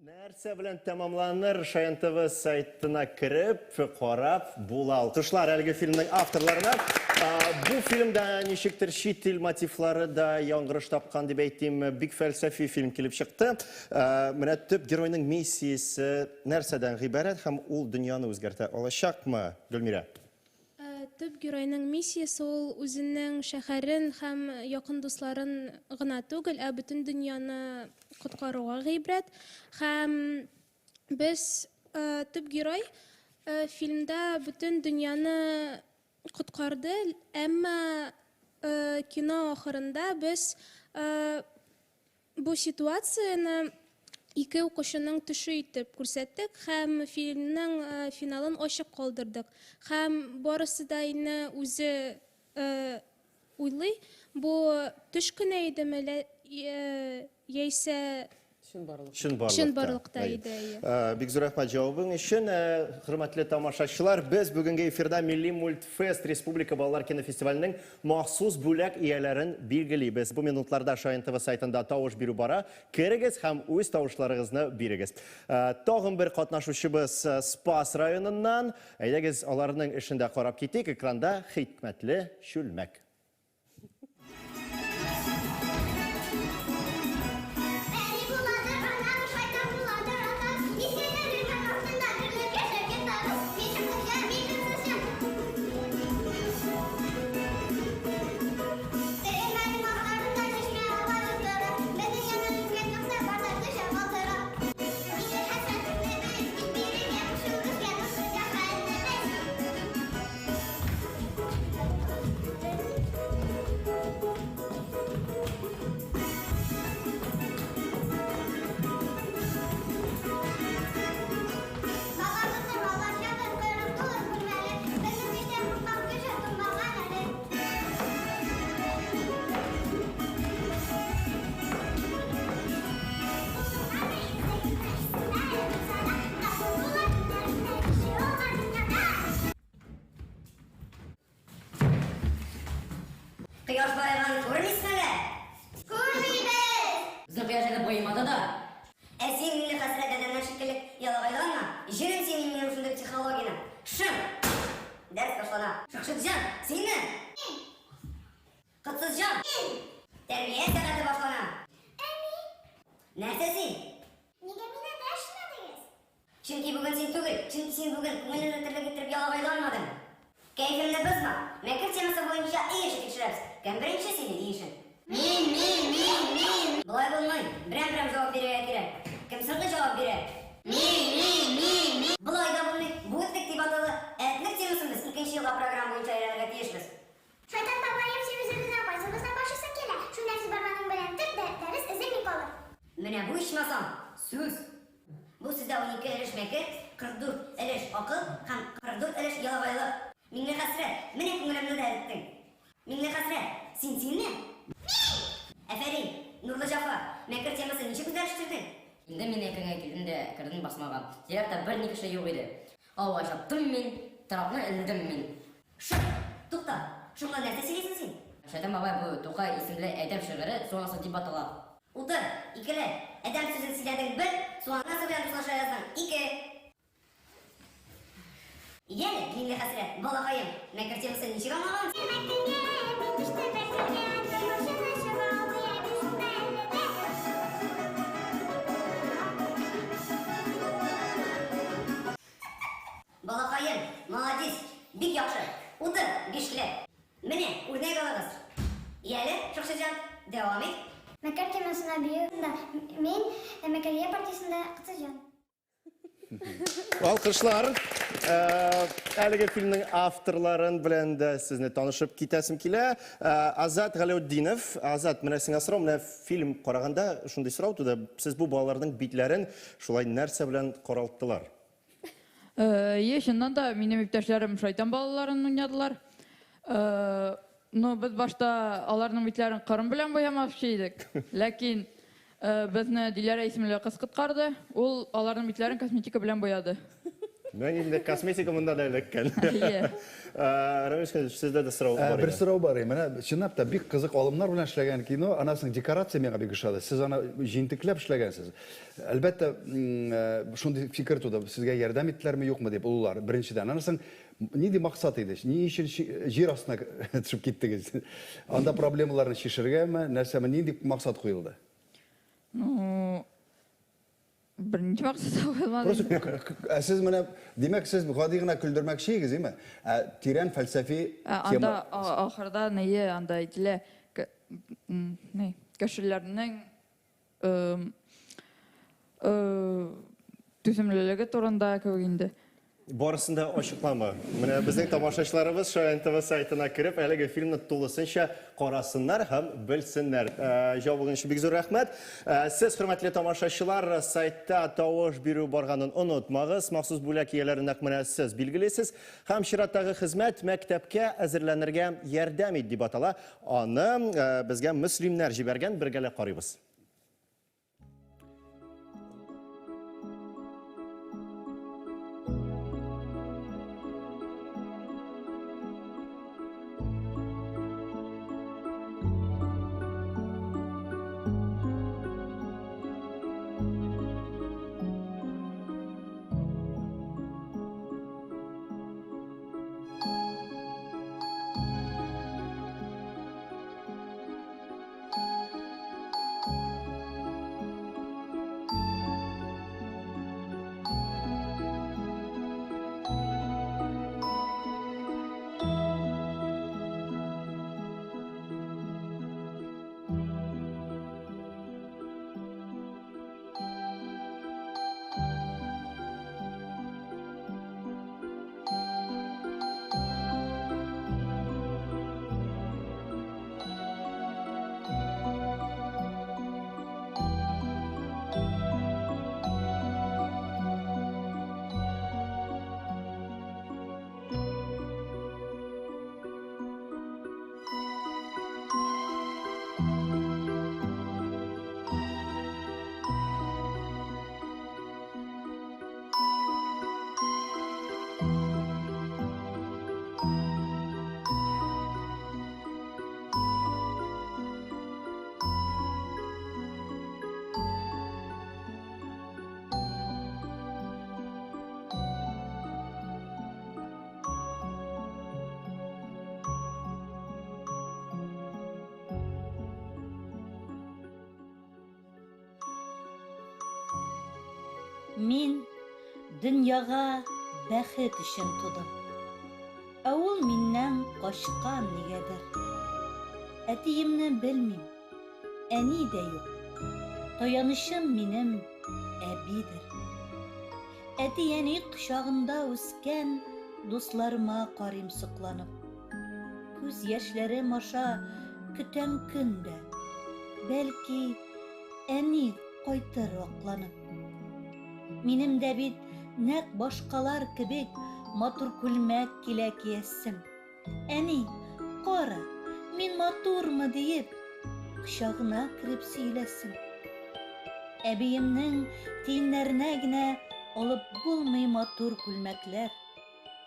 Нәрсә белән тәмамланыр Шаян ТВ сайтына кереп, карап була. Алкышлар әлеге фильмның авторларына. Бу фильмда ничектер чит ил мотивлары да яңгырыш тапкан дип әйтим. Бик фәлсәфи фильм килеп чыкты. Менә төп геройның миссиясе нәрсәдән гыйбарәт һәм ул дөньяны үзгәртә алачакмы, Гөлмирә? Төп геройның миссиясе ул үзенең шәһәрен һәм якын дусларын гына түгел, ә бөтен дөньяны коткаруга гыйбрәт. Һәм без төп герой фильмда бөтен дөньяны коткарды, әмма кино ахырында без бу ситуацияны ике укучының төше итеп күрсәттек һәм фильмның финалын ачык калдырдык. Һәм барысы да инде үзе уйлый, бу төш кенә идеме яисә Чынбарлыкта иде. Бик зур рәхмәт җавабың өчен. Хөрмәтле тамашачылар, без бүгенге эфирда Милли мультфест Республика балалар кинофестиваленең махсус бүләк ияләрен билгелибез. Бу минутларда Шаян ТВ сайтында тавыш бирү бара. Керегез һәм үз тавышларыгызны бирегез. Тагын бер катнашучыбыз Спас районыннан. Әйдәгез аларның эшендә карап китик. Экранда хикмәтле чүлмәк. Kıyas bayramını görmüşsün hele? Görmeyiniz. Bizim kıyasada boyumada da. Sen minni hasret edenden şekillik yaлагайlanma. Жирен senin minni ушундай психологияны. Шым! Дәрс башлана. Шакшытжан, сені? Нәрсе син? Неге мені дәшмедіңіз? Чөнки бүген син түгел, чөнки син бүген күңелне терлек иттереп ялагайламадың. Кәйфемне бозма. Мәкер темасы буенча иешек тикшерәбез. Кем беренче сине иешен? Мин. Болай булмый. Берәм-берәм җавап бирергә кирәк. Кем соңгы җавап бирә? Мин. Болай да булмый. Бу этлек дип аталы әтлек темасын без 2нче елга программа буенча өйрәнергә тиешбез. Шайтан бабайым сен үзегезгә кайсыгызга башысын килә. Шуннан сез барганың белән төп дәрес эзләми калыр. Менә бу ичмасам, сүз. Бу сездә 12 өлеш мәкер, 44 өлеш акыл һәм 44 өлеш ялагайлык. Миңне хәсрәт, менә күңелемне дә әйттең. Миңне хәсрәт, синме? Әфәрин, Нурлы Җафар, мәкер темасы ничек үзләштердең? Инде мин әкренгә килдем дә кердем басмага. Тирәктә бер ни кеше юк иде. Ава чаптым мин, тарапны элдем мин. Тукта, шунда нәрсә сөйлисең син? Шайтан бабай бу Тукай исемле әдәп шигыре сонасы дип атала. Утыр, икеле. Әдәм сүзен сөйләдең бер, суанасы белән дуслаша яздың 2. Идея, Миңне хәсрәт, балакаем. Мәкер темасы ничек аңлаган? Балакаем, молодец, бик яхшы. Утыр, бишле. Менә, үрнәк алыгыз. Яле, Шукшыҗан, дәвам ит. Мәкер темасына биюында мин Мәкерия партиясында Кытыҗан. Алкышлар. Әлеге фильмнең авторларын белән дә сезне танышып китәсем килә. Азат Галиутдинов. Азат, менә сиңа сорау, менә фильм караганда шундый сорау туды. Сез бу балаларның битләрен шулай нәрсә белән каралттылар? Чыннан да минем иптәшләрем шайтан балаларын уйнадылар. Без башта аларның битләрен кырым белән боямакчы идек. Ләкин безне Диләрә исемле кыз коткарды. Ул аларның битләрен косметика белән бояды. Мен инде косметика монда да элеккән. Рамиш, сездә дә сорау бар. Бер сорау бар. Менә чынлап та бик кызык алымнар белән эшләгән кино, анасын декорация миңа бик ошады. Сез аны җинтекләп эшләгәнсез. Әлбәттә, шундый фикер туды. Сезгә ярдәм иттеләрме, юкмы дип уллар. Беренчедән, анысын нинди максат иде? Ни өчен җир астына төшеп киттегез? Анда проблемаларны чишергәме, нәрсәме, нинди максат куелды? Беренче максат куелмады. Сез менә, димәк, сез гади гына көлдермәкче идегез, әйме? Тирән фәлсәфи тема. Анда ахырда нәйе, анда әйтелә, кешеләрнең түземлелеге турында кебек инде. Барысын да ачыклама. Менә безнең тамашачыларыбыз Шаян ТВ сайтына кирип, әлеге фильмны тулысынча карасыннар һәм белсеннәр. Җавабыгыз өчен бик зур рәхмәт. Сез, хөрмәтле тамашачылар, сайтта тавыш бирү барганын онытмагыз. Махсус бүләк ияләрен нәкъ менә сез билгелисез. Һәм чираттагы хезмәт мәктәпкә әзерләнергә ярдәм ит дип атала. Аны безгә мөслимнәр җибәргән, бергәләп карыйбыз. Мин дөньяга бәхет өчен тудым. Ә ул миннән качкан нигәдер. Әтиемне белмим, әни дә юк. Таянышым минем әбидер. Әти-әни кочагында үскән дусларыма карыйм сокланып. Күз яшьләрем аша көтәм көндә. Бәлки, әни кайтыр акланып. Минем дә бит нәк башкалар кебек матур күлмәк килә киясем. Әни, кара, мин матурмы диеп, кочагына кирип сөйләсем. Әбиемнең тиеннәренә генә алып булмый матур күлмәкләр.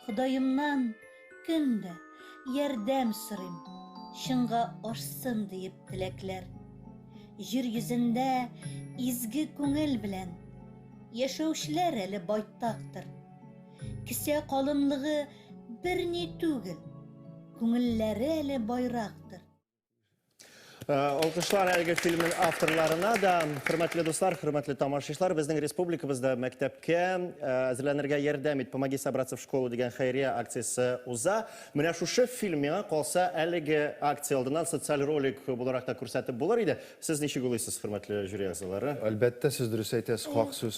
Ходаемнан көндә ярдәм сорыйм, шыңга ашсын диеп теләкләр. Җир йөзендә изге күңел белән яшәүчеләр әле байтактыр. Кисә калынлыгы берни түгел, күңелләре әле байрактыр. Алкышлар әлеге фильмнең авторларына да, хөрмәтле дуслар, хөрмәтле тамашачылар, безнең республикабызда мәктәпкә әзерләнергә ярдәм ит, помоги собраться в школу дигән хәйрия акциясе уза. Менә шушы фильм миңа калса әлеге акция алдыннан социаль ролик буларак та күрсәтеп булыр иде. Сез ничек уйлыйсыз, хөрмәтле жюри әгъзалары? Әлбәттә, сез дөрес әйтәсез,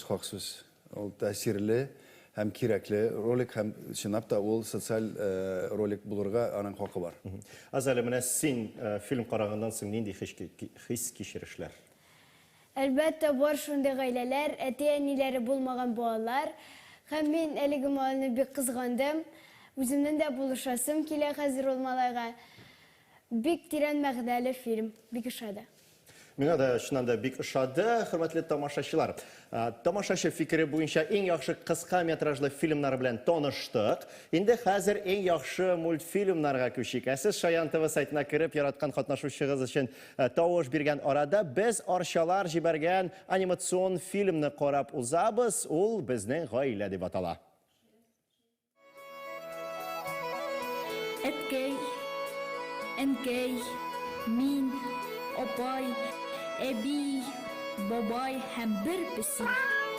хак сүз. Ул тәэсирле һәм кирәкле ролик, һәм чынлап та ул социаль ролик булырга аның хакы бар. Азалия, менә син фильм карагандан соң нинди хис кичерешләр? Әлбәттә, бар шундый гаиләләр, әти-әниләре булмаган балалар, һәм мин әлеге малайны бик кызгандым. Үземнән дә булышасым килә хәзер ул малайга. Бик тирән мәгънәле фильм, бик ошады. Миңа да чыннан да бик ошады, хөрмәтле тамашачылар. Тамашачы фикере буенча иң яхшы кыска метражлы фильмнар белән таныштык. Инде хәзер иң яхшы мультфильмнарга күчик. Сез Шаян ТВ сайтына кирип, яраткан катнашучыгыз өчен тавыш биргән арада без арчалар җибәргән анимацион фильмны карап узабыз. Ул безнең гаилә дип атала. Әткәй, әнкәй, мин, апай, әби, бабай һәм бер песи.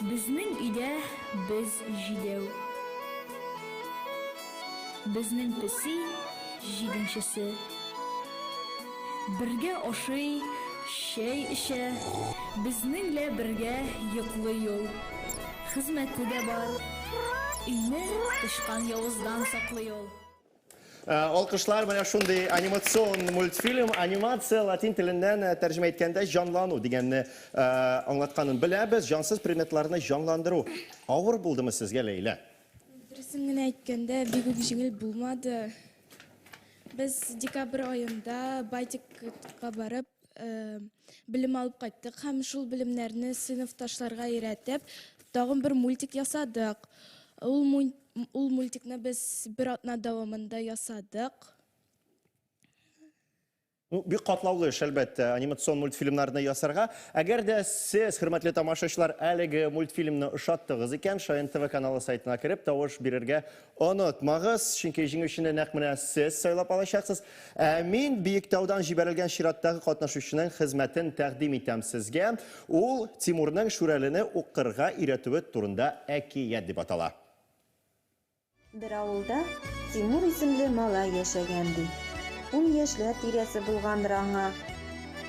Безнең өйдә без җидәү. Безнең песи җиденчесе. Бергә ашый, чәй эчә. Безнеңлә бергә йоклый ул. Хезмәте дә бар. Өйне тышкан явыздан саклый ул. Алкышлар, менә шундый анимацион мультфильм, анимация латин теленнән тәрҗемә иткәндә җанлану дигәнне аңлатканын беләбез. Җансыз предметларны җанландыру. Авыр булдымы сезгә, Ләйлә? Дөресен генә әйткәндә, бик үк җиңел булмады. Без декабрь аенда Байтикка барып, белем алып кайттык һәм шул белемнәрне сыйныфташларга өйрәтеп, тагын бер мультик ясадык. Ул мультикны без бер атна дәвамында ясадык. Бик катлаулы эш, әлбәттә, анимацион мультфильмнарны ясарга. Әгәр дә сез, хөрмәтле тамашачылар, әлеге мультфильмны ошаттыгыз икән, Шаян ТВ каналы сайтына кирип, тавыш бирергә онытмагыз, чөнки җиңүчене нәкъ менә сез сайлап алачаксыз. Мин Биектаудан җибәрелгән чираттагы катнашучының хезмәтен тәкъдим итәм сезгә. Ул Тимурның Шүрәлене укырга өйрәтүе турында әкият дип атала. Бер авылда Тимур исемле малай яшәгән ди. 10 яшьләр тирәсе булгандыр аңа.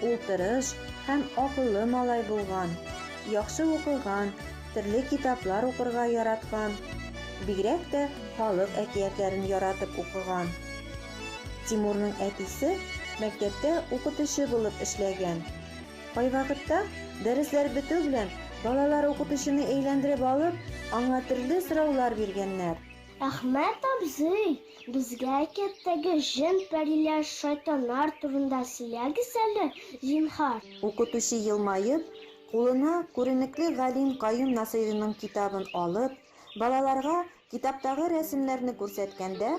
Ул тырыш һәм акыллы малай булган. Яхшы укыган, төрле китаплар укырга яраткан. Бигрәк тә халык әкиятләрен яратып укыган. Тимурның әтисе мәктәптә укытучы булып эшләгән. Кайвакытта дәресләр бетү белән балалар укытучыны әйләндереп алып, аңа төрле сораулар биргәннәр. Әхмәт абзый, безгә кәттәге җен, пәриләр, шайтаннар турында сөйләгез әле, зинһар. Укытучы елмаеп, кулына күренекле галим Каюм Насыйриның китабын алып, балаларга китаптагы рәсемнәрне күрсәткәндә,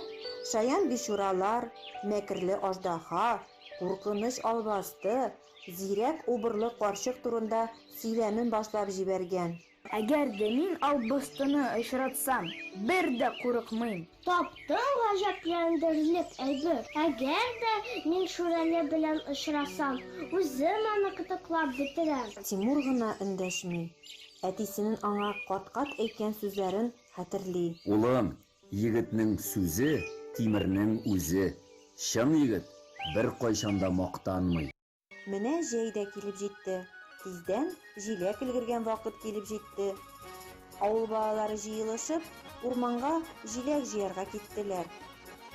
шаян бишуралар, мәкерле аждаһа, куркыныч албасты, зирәк убырлы карчык турында сөйләмен башлап җибәргән. Әгәр дә мин албыстыны очратсам, бер дә курыкмыйм. Таптың гаҗәпләндерерлек әйбер. Әгәр дә мин Шүрәле белән очрасам, үзем аны кытыклап бетерәм. Тимур гына эндәшми. Әтисенең аңа кат-кат әйткән сүзләрен хәтерли. Улым, егетнең сүзе тимернең үзе. Шым егет бер кайчанда мактанмый. Менә җәй дә килеп җитте. Тиздән җиләк өлгергән вакыт килеп җитте. Авыл балалары җыелышып, урманга җиләк җыярга киттеләр.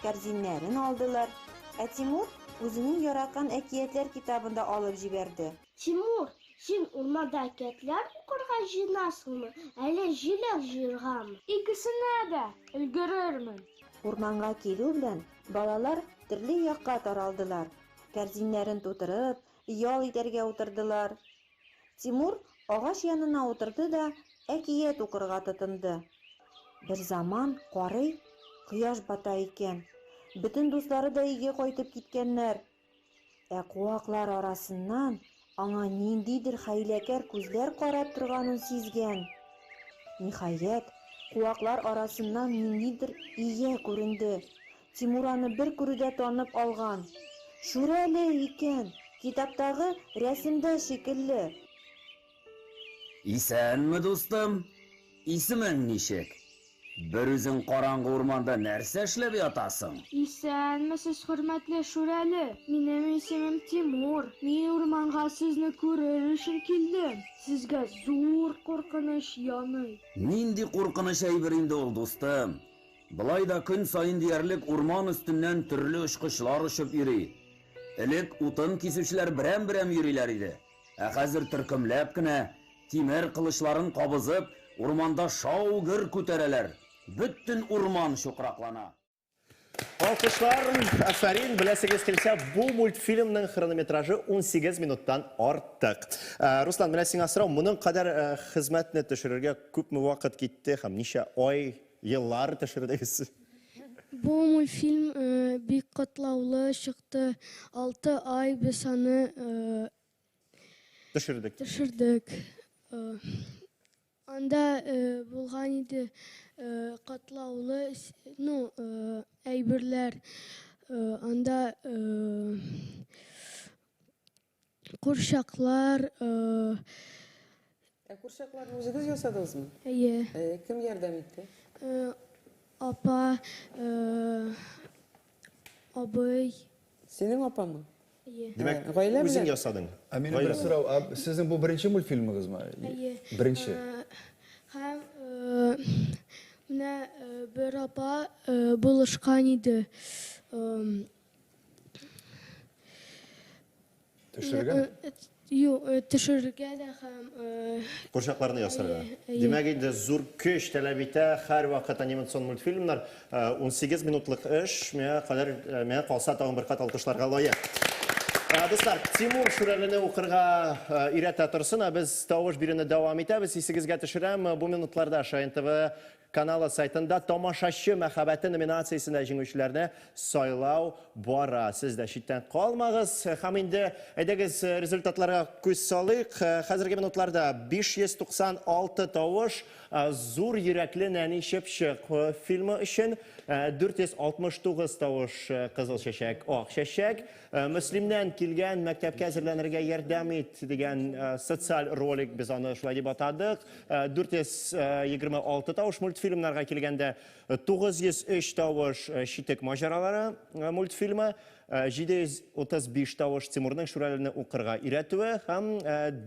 Кәрзиннәрен алдылар. Ә Тимур үзенең яраткан әкиятләр китабын да алып җибәрде. Тимур, син урманда әкиятләр укырга җыенасыңмы, әллә җиләк җыяргамы? Икесенә дә өлгерермен. Урманга килү белән балалар төрле якка таралдылар. Кәрзиннәрен тутырып, ял итәргә утырдылар. Тимур агач янына утырды да әкият укырга тотынды. Бер заман карый, кояш бата икән. Бөтен дуслары да өйгә кайтып киткәннәр. Ә куаклар арасыннан аңа ниндидер хәйләкәр күзләр карап торганын сизгән. Ниһаять, куаклар арасыннан ниндидер ия күренде. Тимур аны бер күрүдә танып алган. Шүрәле икән, китаптагы рәсемдә шикелле. Исәнме, дустым? Исемең ничек? Бер үзең караңгы урманда нәрсә эшләп ятасың? Исәнмесез, хөрмәтле Шүрәле. Минем исемем Тимур. Мин урманга сезне күрер өчен килдем. Сезгә зур куркыныч яный. Нинди куркыныч әйбер инде ул, дустым. Былай да көн сайын диярлек урман өстеннән төрле очкычлар очып йөри. Элек утын кисүчеләр берәм-берәм йөриләр иде. Ә хәзер төркемләп кенә тимер кылычларын кабызып, урманда шау-гөр күтәрәләр. Бөтен урман шукраклана. Алкышлар, афарин, беләсегез килсә, бу мультфильмның хронометражы 18 минуттан артык. Руслан, менә сиңа сорау, моның кадәр хезмәтне төшерергә күпме вакыт китте һәм ничә ай, еллар төшердегез? Бу мультфильм бик катлаулы чыкты. 6 ай без аны төшердек. Анда булган иде катлаулы, әйберләр. Анда курчаклар. Курчакларны үзегез ясадыңызмы? Әйе. Кем ярдәм итте? Апа, абый. Синең апамы? Демәк, үзең ясадың. Минем бер сорау, сезнең бу беренче мультфильмыгызмы? Беренче. Һәм менә бер апа булышкан иде. Төшергән? Юк, төшерергә дә һәм Курчакларны ясарга. Демәк, инде зур көч таләп итә һәр вакыт анимацион мультфильмнар. 18 минутлык эш, миңа калса тагын бер кат алкышларга лаек. Достар, Тимур Шүрәлене укырга өйрәтә торсын, без тавыш бирене дәвам итәбез. Исегезгә төшерәм, бу минутларда Шаин ТВ каналы сайтында тамашачы мәхәббәте номинациясендә җиңүчеләрне сайлау бара. Сез дә читтән калмагыз. Һәм инде әйдәгез результатларга күз салыйк. Хәзерге минутларда 596 тавыш зур йөрәкле нәни чыпчык фильмы өчен 469 тавыш кызыл чәчәк, ак чәчәк. Мөслимнән килгән мәктәпкә әзерләнергә ярдәм ит дигән социаль ролик без аны шулай дип атадык. 426 тавыш мультфильмнарга килгәндә 903 тавыш Читек маҗаралары мультфильмы, 735 тавыш Тимурның Шүрәлене укырга өйрәтүе һәм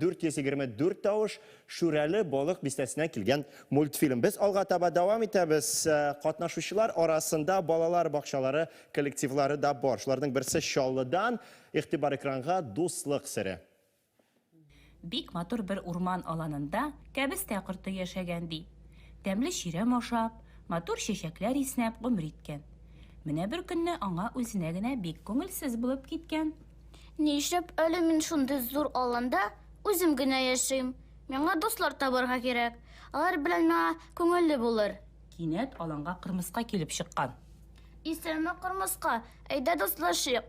424 тавыш Шүрәле балык бистәсенә килгән мультфильм. Без алга таба дәвам итәбез. Катнашучылар арасында балалар бакчалары коллективлары да бар. Шуларның берсе Чаллыдан, игътибар экранга дуслык сере. Бик матур бер урман аланында кәбестә корты яшәгән ди. Тәмле ширәм ашап, матур чәчәкләр иснәп гомер иткән. Менә бер көнне аңа үзенә генә бик күңелсез булып киткән. Нишләп әле мин шундый зур аланда үзем генә яшим? Миңа дуслар табарга кирәк. Алар белән миңа күңелле булыр. Кинәт аланга кырмыска килеп чыккан. Исәнме кырмыска, әйдә дуслашыйк.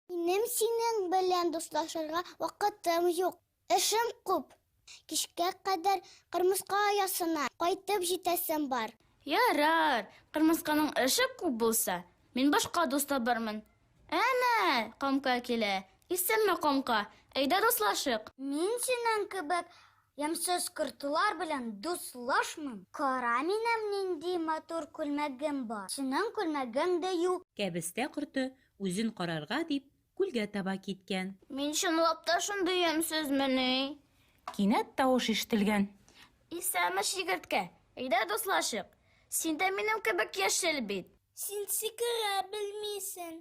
Минем синең белән дуслашырга вакытым юк. Эшем күп. Кичкә кадәр кырмыска аясына кайтып җитәсем бар. Ярар, кырмысканың эше күп булса, мин башка дус табармын. Әнә, Камка килә. Исәнме, Камка? Әйдә дуслашык. Мин синең кебек ямсыз кыртылар белән дуслашмыйм. Кара минем нинди матур күлмәгем бар. Синең күлмәгең дә юк. Кәбестә корты үзен карарга дип күлгә таба киткән. Мин чынлап та шундый ямсызмыни? Кинәт тавыш ишетелгән. Исәнме, шигырткә? Әйдә дуслашык. Син дә минем кебек яшел бит. Син сикерә белмисең.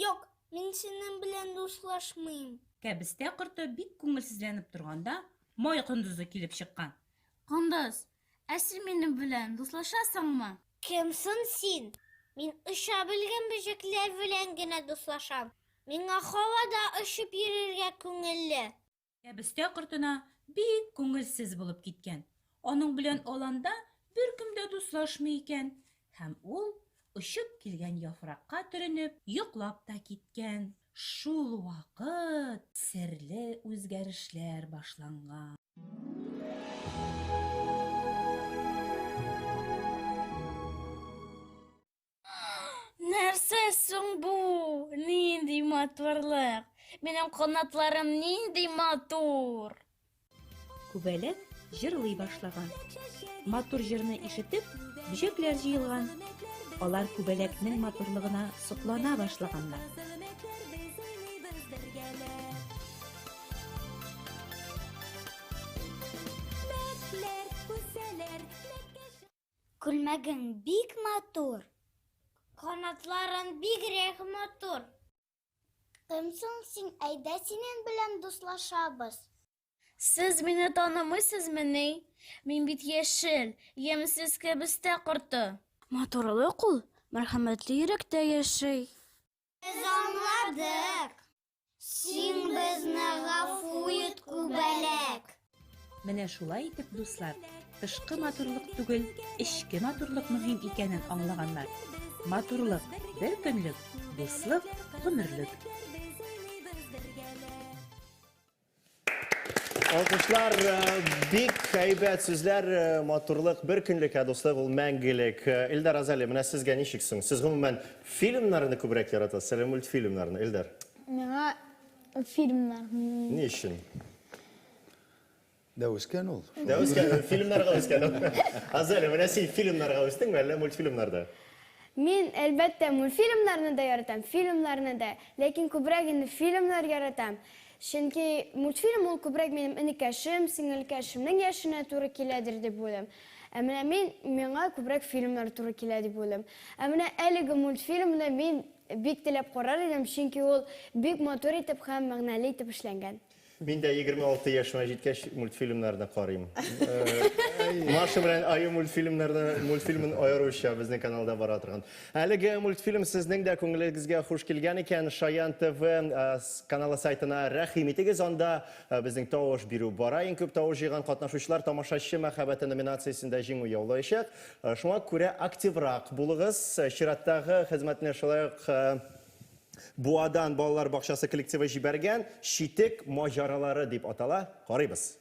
Юк, мин синең белән дуслашмыйм. Кәбестә корты бик күңелсезләнеп торганда, май кондузы килеп чыккан. Кондыз, әсі минем белән дуслашасыңмы? Кемсің син? Мин ұша белгән бөҗәкләр белән генә дуслашам. Миңа һавада ұшып йөрергә күңелле. Кәбестә кортына бик күңелсез булып киткән. Аның белән аланда беркем дә дуслашмый икән. Һәм ул ұшып килгән яфракка төренеп, йоклап та киткән. Шул вакыт серле үзгәрешләр башланган. Нәрсә соң бу? Нинди матурлык? Минем канатларым нинди матур. Күбәләк җырлый башлаган. Матур җырны ишетеп, бөҗәкләр җыелган. Алар күбәләкнең матурлыгына соклана башлаганнар. Күлмәгең бик матур. Канатларың бигрәк матур. Кемсең син? Әйдә синең белән дуслашабыз. Сез мине танымыйсызмыни? Мин бит яшел, ямсыз кәбестә корты. Матурлык ул, мәрхәмәтле йөрәктә яши. Без аңладык. Син безне гафу ит, күбәләк. Менә шулай итеп, дуслар, тышкы матурлык түгел, эчке матурлык мөһим икәнен аңлаганнар. Матурлык бер көнлек, дуслык гомерлек. Alkışlar, bik heybət sözlər, maturluq, bir günlük dostluq, ol məngillik. İldar Azəli, mənə sizgə nişiksiniz? Siz gümümən filmlərini kübrək yaratasınız, multfilmlərini, İldar? Mənə filmlər. Ne işin? Da üsken ol. Da üsken, filmlərə üsken ol. Azəli, mənə siz filmlərə üstün mü, multfilmlərdə? Мен әлбәттә мультфильмнарны да яратам, фильмларны да, ләкин күбрәк инде фильмлар яратам. Чөнки мультфильм ул күбрәк минем энекәшем, сеңелкәшемнең яшенә туры киләдер дип уйлыйм. Ә менә миңа күбрәк фильмлар туры килә дип уйлыйм. Ә менә әлеге мультфильмны мин бик теләп карар идем, чөнки ул бик матур итеп һәм мәгънәле итеп эшләнгән. Мин дә 26 яшыма җиткәч мультфильмнарны карыйм. Маша белән Аю мультфильмын аеруча безнең каналда бара торган. Әлеге мультфильм сезнең дә күңелегезгә хуш килгән икән. Шаян ТВ каналы сайтына рәхим итегез. Анда безнең тавыш бирү бара. Иң күп тавыш җыйган катнашучылар тамашачы мәхәббәте номинациясендә җиңү яулаячак. Шуңа күрә активрак булыгыз. Чираттагы хезмәтне шулай Буадан балалар бакчасы коллективы җибәргән «Читек маҗаралары» дип атала. Карыйбыз.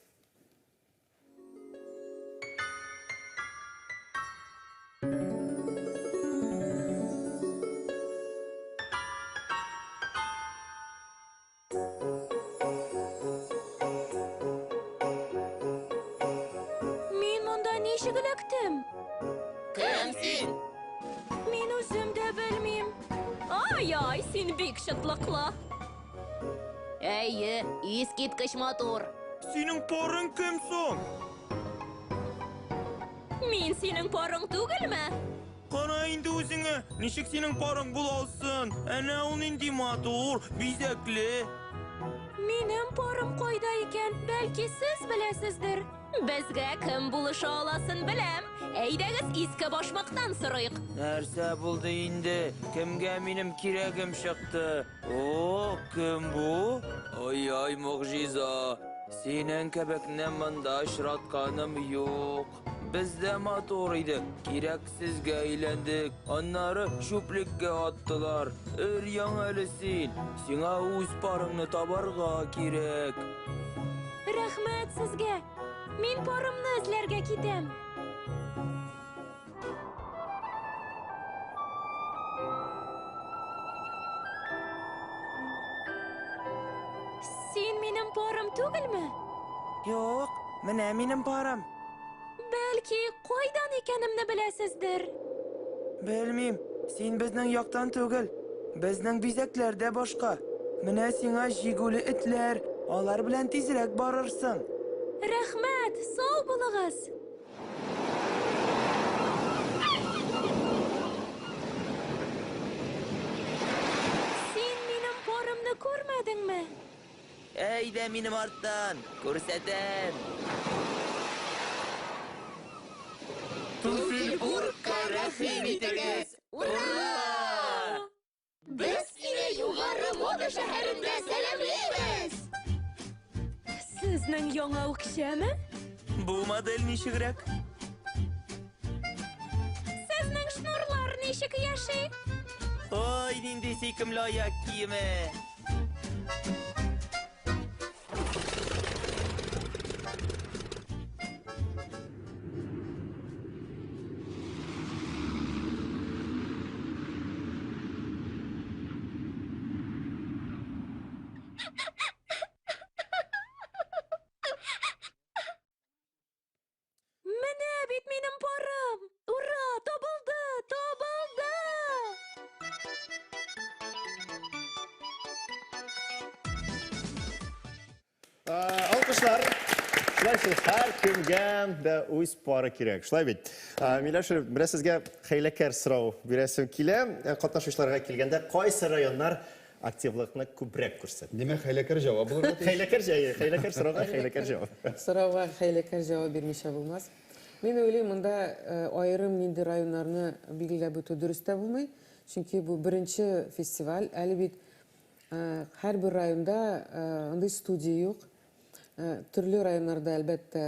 Мин монда ничек эләктем? Кем син? Мин үзем дә белмим. Ай, син бик шатлыклы. Әйе, искиткеч матур. Синең парың кем соң? Мин синең парың түгелме? Кара инде үзеңә, ничек синең парың була алсын? Әнә ул нинди матур, бизәкле. Минем парым кайда икән? Бәлки сез беләсездер. Безгә кем булыша аласын беләм. Әйдәгез иске башмактан сорыйк. Нәрсә булды инде? Кемгә минем кирәгем чыкты? О, кем бу? Ай, мугҗиза. Синең кебекне монда очратканым юк. Без дә матур идек, кирәксезгә әйләндек. Аннары шүплеккә аттылар. Өр-яң әле син. Сиңа үз парыңны табарга кирәк. Рәхмәт сезгә. Мин парымны эзләргә китәм. Син минем парым түгелме? Юк, менә минем парам. Бәлки, кайдан икәнемне беләсездер. Белмим, син безнең яктан түгел. Безнең бизәкләр дә башка. Менә сиңа җигүле этләр, алар белән тизрәк барырсың. Рәхмәт, сау булыгыз. Син минем парымны күрмәдеңме? Әйдә минем арттан, күрсәтәм. Туфель урка рәхим итегез! Ура! Без сине югары мода шәһәрендә сәламлыйбыз! Сезнең яңа үкчәме? Бу модель ничегрәк? Сезнең шнурлар ничек яши? Ой, нинди сөйкемле аяк киеме. Менә бит минем парым! Ура, табылды, табылды! Алкышлар. Шулай шул һәр кемгә дә үз пары кирәк. Шулай бит. Миләш, бераз сезгә хәйләкәр сорау бирәсем килә. Катнашучыларга килгәндә кайсы районнар активлыкны күбрәк күрсәтә? Димәк, хәйләкәр җавап булыр. Хәйләкәр сорауга хәйләкәр җавап. Сорауга хәйләкәр җавап бирмичә булмас. Мин уйлыйм, монда айрым нинди районнарны билгеләп үтү дөрес тә булмый. Чөнки бу беренче фестиваль, әле бит һәрбер районда андый студия юк. Төрле районнарда әлбәттә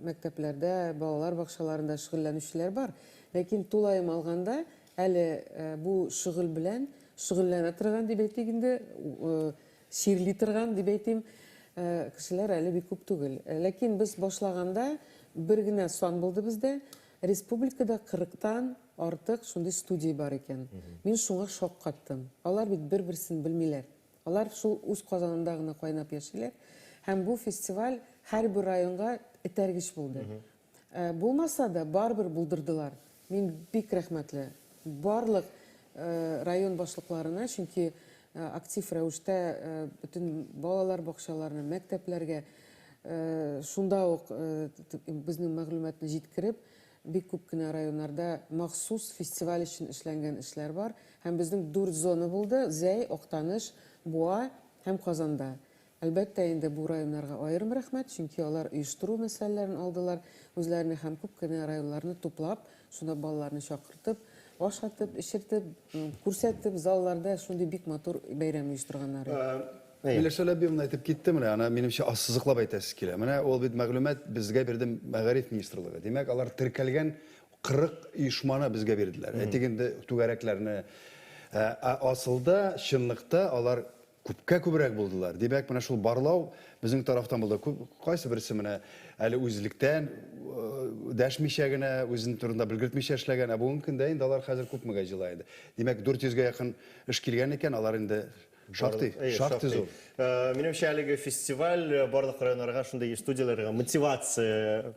мәктәпләрдә, балалар бакчаларында шөгыльләнүчеләр бар. Ләкин тулайым алганда, әле бу шөгыль белән шөгыльләнә торган дип әйтик инде, ширли торган дип әйтим, кешеләр әле бик күп түгел. Ләкин без башлаганда бер генә сан булды бездә. Республикада 40-тан артык шундый студия бар икән. Мин шуңа шок каттым. Алар бит бер-берсен белмиләр. Алар шул үз казанында гына кайнап яшиләр. Һәм бу фестиваль һәрбер районга этәргеч булды. Булмаса да барбер булдырдылар. Мин бик рәхмәтле. Барлык район башлыкларына, чөнки актив рәвештә бөтен балалар бакчаларына, мәктәпләргә шунда ук безнең мәгълүматны җиткереп, бик күп кенә районнарда махсус фестиваль өчен эшләнгән эшләр бар. Һәм безнең 4 зона булды: Зәй, Актаныш, Буа һәм Казанда. Әлбәттә, инде бу районнарга аерым рәхмәт, чөнки алар оештыру мәсьәләләрен алдылар, үзләренә һәм күп кенә районнарны туплап, шунда балаларны чакыртып, ашатып, эчертеп, күрсәтеп, залларда шундый бик матур бәйрәм оештырганнар. Миләш Әләбиевна әйтеп китте, менә аны минемчә ассызыклап әйтәсе килә. Менә ул бит мәгълүмат безгә бирде Мәгариф министрлыгы. Димәк, алар теркәлгән 40 оешманы безгә бирделәр. Әйтик инде түгәрәкләрне. Асылда, чынлыкта алар күпкә күбрәк булдылар. Димәк, менә шул барлау безнең тарафтан булды. Кайсы берсе менә әле үзлектән дәшмичә генә, үзен турында белгертмичә эшләгән, ә бүгенге көндә инде алар хәзер күпмегә җыла иде. Димәк, 400-гә якын эш килгән икән, алар инде шактый зур. Минемчә, әлеге фестиваль барлык районнарга шундый студияларга мотивация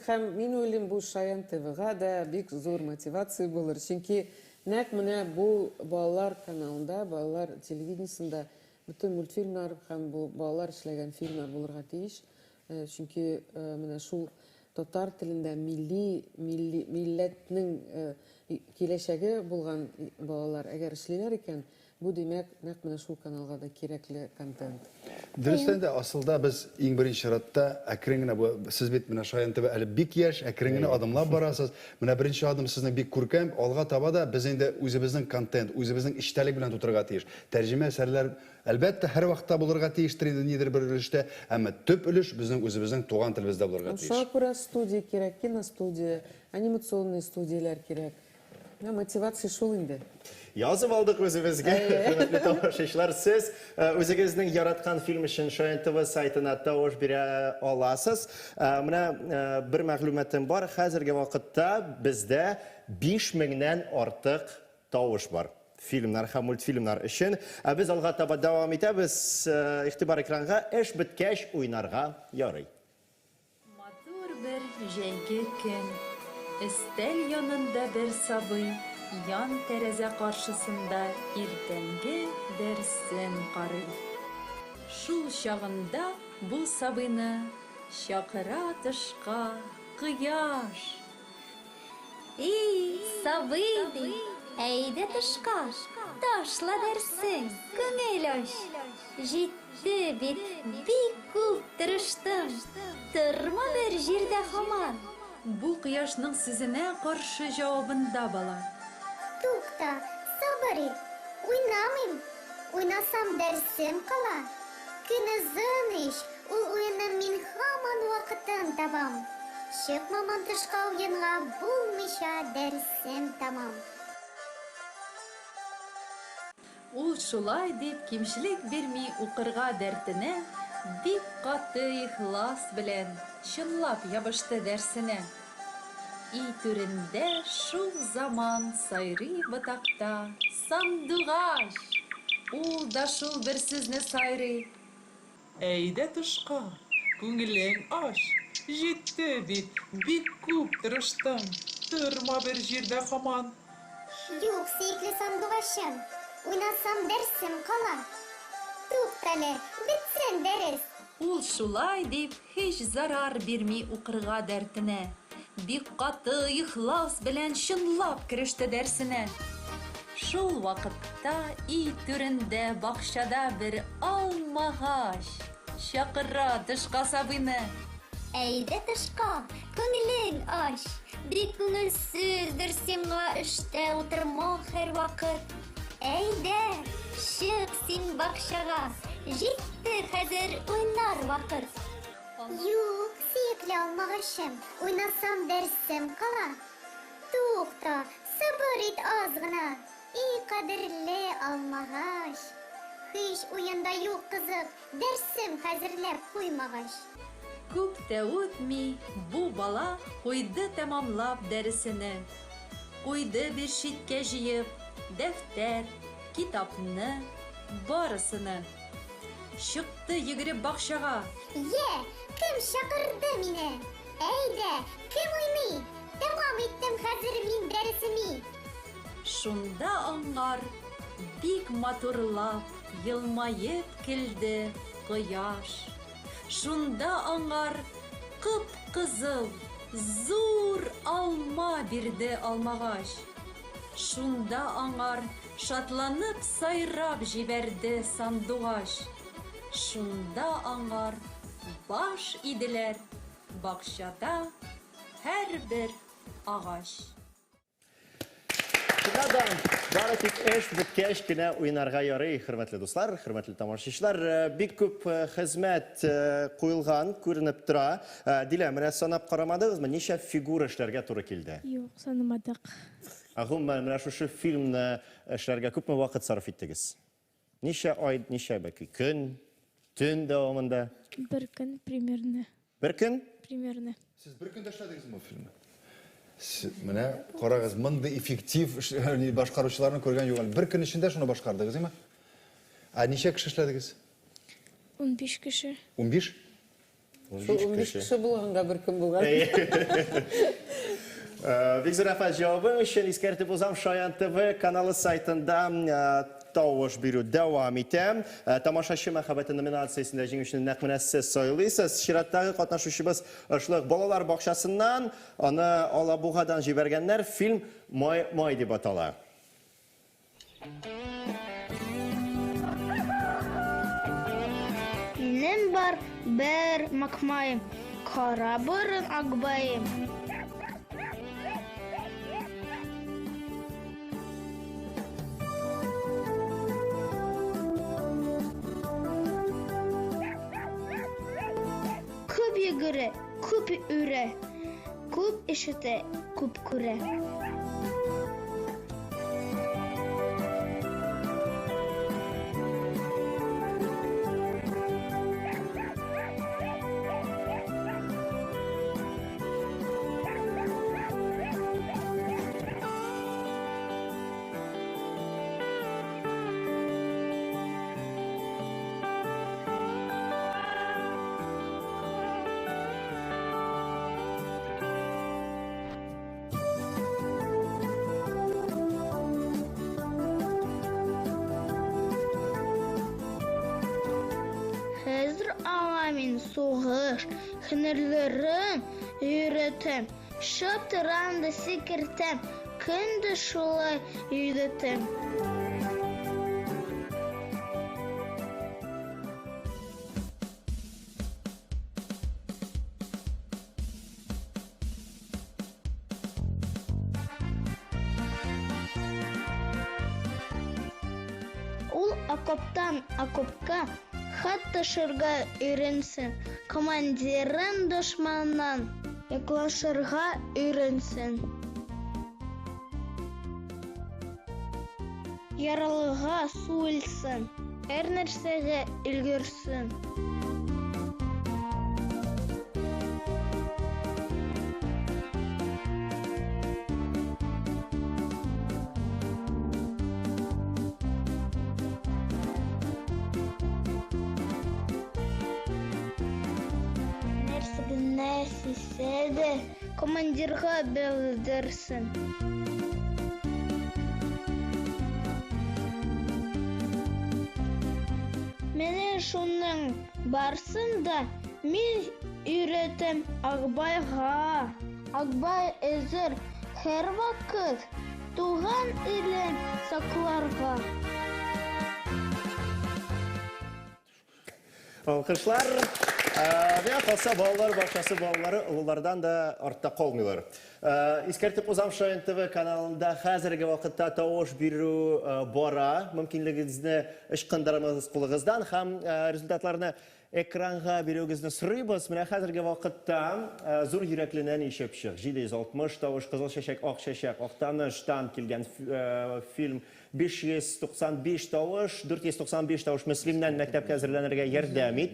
Һәм мин уйлыйм, бу Шаян ТВ-га да бик зур мотивация булыр. Чөнки нәкъ менә бу балалар каналында, балалар телевидениесында бөтен мультфильмнар һәм бу балалар эшләгән фильмнар булырга тиеш. Чөнки менә шул татар телендә милләтнең киләчәге булган балалар әгәр эшлиләр икән, бу димәк, нәкъ менә шул каналга да кирәкле контент. Дөрестән дә, асылда без иң беренче чиратта әкрен генә, сез бит менә Шаян ТВ әле бик яшь, әкрен генә адымлап барасыз. Менә беренче адым сезнең бик күркәм, алга таба да без инде үзебезнең контент, үзебезнең эчтәлек белән тутырга тиеш. Тәрҗемә әсәрләр әлбәттә һәр вакытта булырга тиештер инде нидер бер өлештә, әмма төп өлеш безнең үзебезнең туган телебездә булырга тиеш. Шуңа күрә студия кирәк, киностудия, анимационный студияләр кирәк. Мотивация шул инде. Язып алдык үзебезгә. Хөрмәтле тамашачылар, сез үзегезнең яраткан фильм өчен Шаян ТВ сайтына тавыш бирә аласыз. Менә бер мәгълүматым бар. Хәзерге вакытта бездә 5000нән артык тавыш бар. Фильмнар һәм мультфильмнар өчен. Без алга таба дәвам итәбез. Игътибар экранга эш беткәч уйнарга ярый. Матур бер җәйге көн. Өстәл янында бер сабый. Ян тәрәзә каршысында иртәнге дәрсен карый. Шул чагында бу сабыйны чакыра тышка кояш. Эй, сабый, әйдә тышка, ташла дәрсең, күңел аш. Җитте бит, бик күп тырыштым, торма бер җирдә һаман. Бу кояшның сүзенә каршы җавабында бала. Тукта, сабыр ит, уйнамыйм. Уйнасам дәрсем кала. Көн озын ич, ул уйны мин һаман вакытын табам. Чыкмамам тышка уенга, булмыйча дәрсем тамам. Ул шулай дип кимчелек бирми укырга дәртенә, бик каты ихлас белән чынлап ябышты дәрсенә. И түрендә шул заман сайрый ботакта сандугач. Ул да шул бер сүзне сайрый. Әйдә тышка, күңелең аш. Җитте бит, бик күп тырыштым, торма бер җирдә һаман. Юк, сөекле сандугачым, уйнасам дәрсем кала. Туктале, бетсен дәрес. Ул шулай дип һич зарар бирми укырга дәртенә. Бик каты ихлас белән чынлап кереште дәрсенә. Шул вакытта и түрендә бакчада бер алмагач. Чакыра тышка сабыйны. Әйдә тышка, күңелең аш. Бик күңелсездер сиңа эштә утырма һәрвакыт. Әйдә, чык син бакчага. Җитте хәзер уйнар вакыт. Юк, сөекле алмагачым, уйнасам дәрсем кала. Тукта, сабыр ит аз гына. И кадерле алмагач. Һич уенда юк кызык, дәрсем хәзерләп куймагач. Күп тә үтми, бу бала куйды тәмамлап дәресене. Куйды бер читкә җыеп, дәфтәр, китапны, барысыны. Чыкты йөгереп бакчага. Кем чакырды мине? Әйдә, кем уйный? Тәмам иттем хәзер мин дәресемне. Шунда аңар бик матурлап, елмаеп килде кояш. Шунда аңар кып-кызыл, зур алма бирде алмагач. Шунда аңар шатланып сайрап җибәрде сандугач. Шунда аңар баш иделәр бакчада һәрбер агач. Шуңадан бары тик эш беткәч кенә уйнарга ярый, хөрмәтле дуслар, хөрмәтле тамашачылар. Бик күп хезмәт куелган күренеп тора. Дилә, менә санап карамадыгызмы, ничә фигура эшләргә туры килде? Юк, санамадык. Агымман, менә шушы фильмны эшләргә күпме вакыт сарыф иттегез? Ничә ай, ничә бәки көн, төн дәвамында? Бер көн примерно. Бер көн? Примерно. Сез бер көндә эшләдегезме фильмны? Менә карагыз, мондый эффектив башкаручыларны күргән юк. Бер көн эчендә шуны башкардыгыз, әйме? Ничә кеше эшләдегез? 15 кеше. 15? 15 кеше булганга бер көн булган. Бик зур рәхмәт җавабың өчен. Искәртеп узам, Шаян ТВ каналы сайтында тавыш бирү дәвам итә. Тамашачы мәхәббәте номинациясендә җиңүчене нәкъ менә сез сайлыйсыз. Чираттагы катнашучыбыз Ышлык балалар бакчасыннан, аны Алабугадан җибәргәннәр. Фильм Май дип атала. Минем бар бер макмаем, кара борын акбаем. Күп йөгерә, күп үрә, күп ишетә, күп күрә. мин сугыш, һөнәрләрен өйрәтәм. Шатырам да сикертәм, көнде шулай өйрәтәм. Ул окоптан окопка хат ташырга өйрәнсен, командирын дошманнан яклашырга өйрәнсен. Яралыга су илсен, һәр нәрсәгә өлгерсен. Сисәдә командирга белдерсен. Менә шуның барсында мин өйрәтәм Акбайга. Акбай әзер һәр вакыт туган илен сакларга. Alkışlar. Ve kalsa bağlar, başkası bağları ululardan da artta kalmıyorlar. İskertip uzam Şahin TV kanalında hazırgi vakitte tavuş biru bora. Mümkünlüğünüzde ışkındarımız kulağızdan hem rezultatlarını ekranga biriyogizini sırıybız. Mine hazırgi vakitte zor yüreklenen işepşik. 760 tavuş, Kızıl Şeşek, Ak Şeşek, Aktanış'tan kelgen film 595 tavuş, 495 tavuş Müslim'den mektepke hazırlanırga yardım et.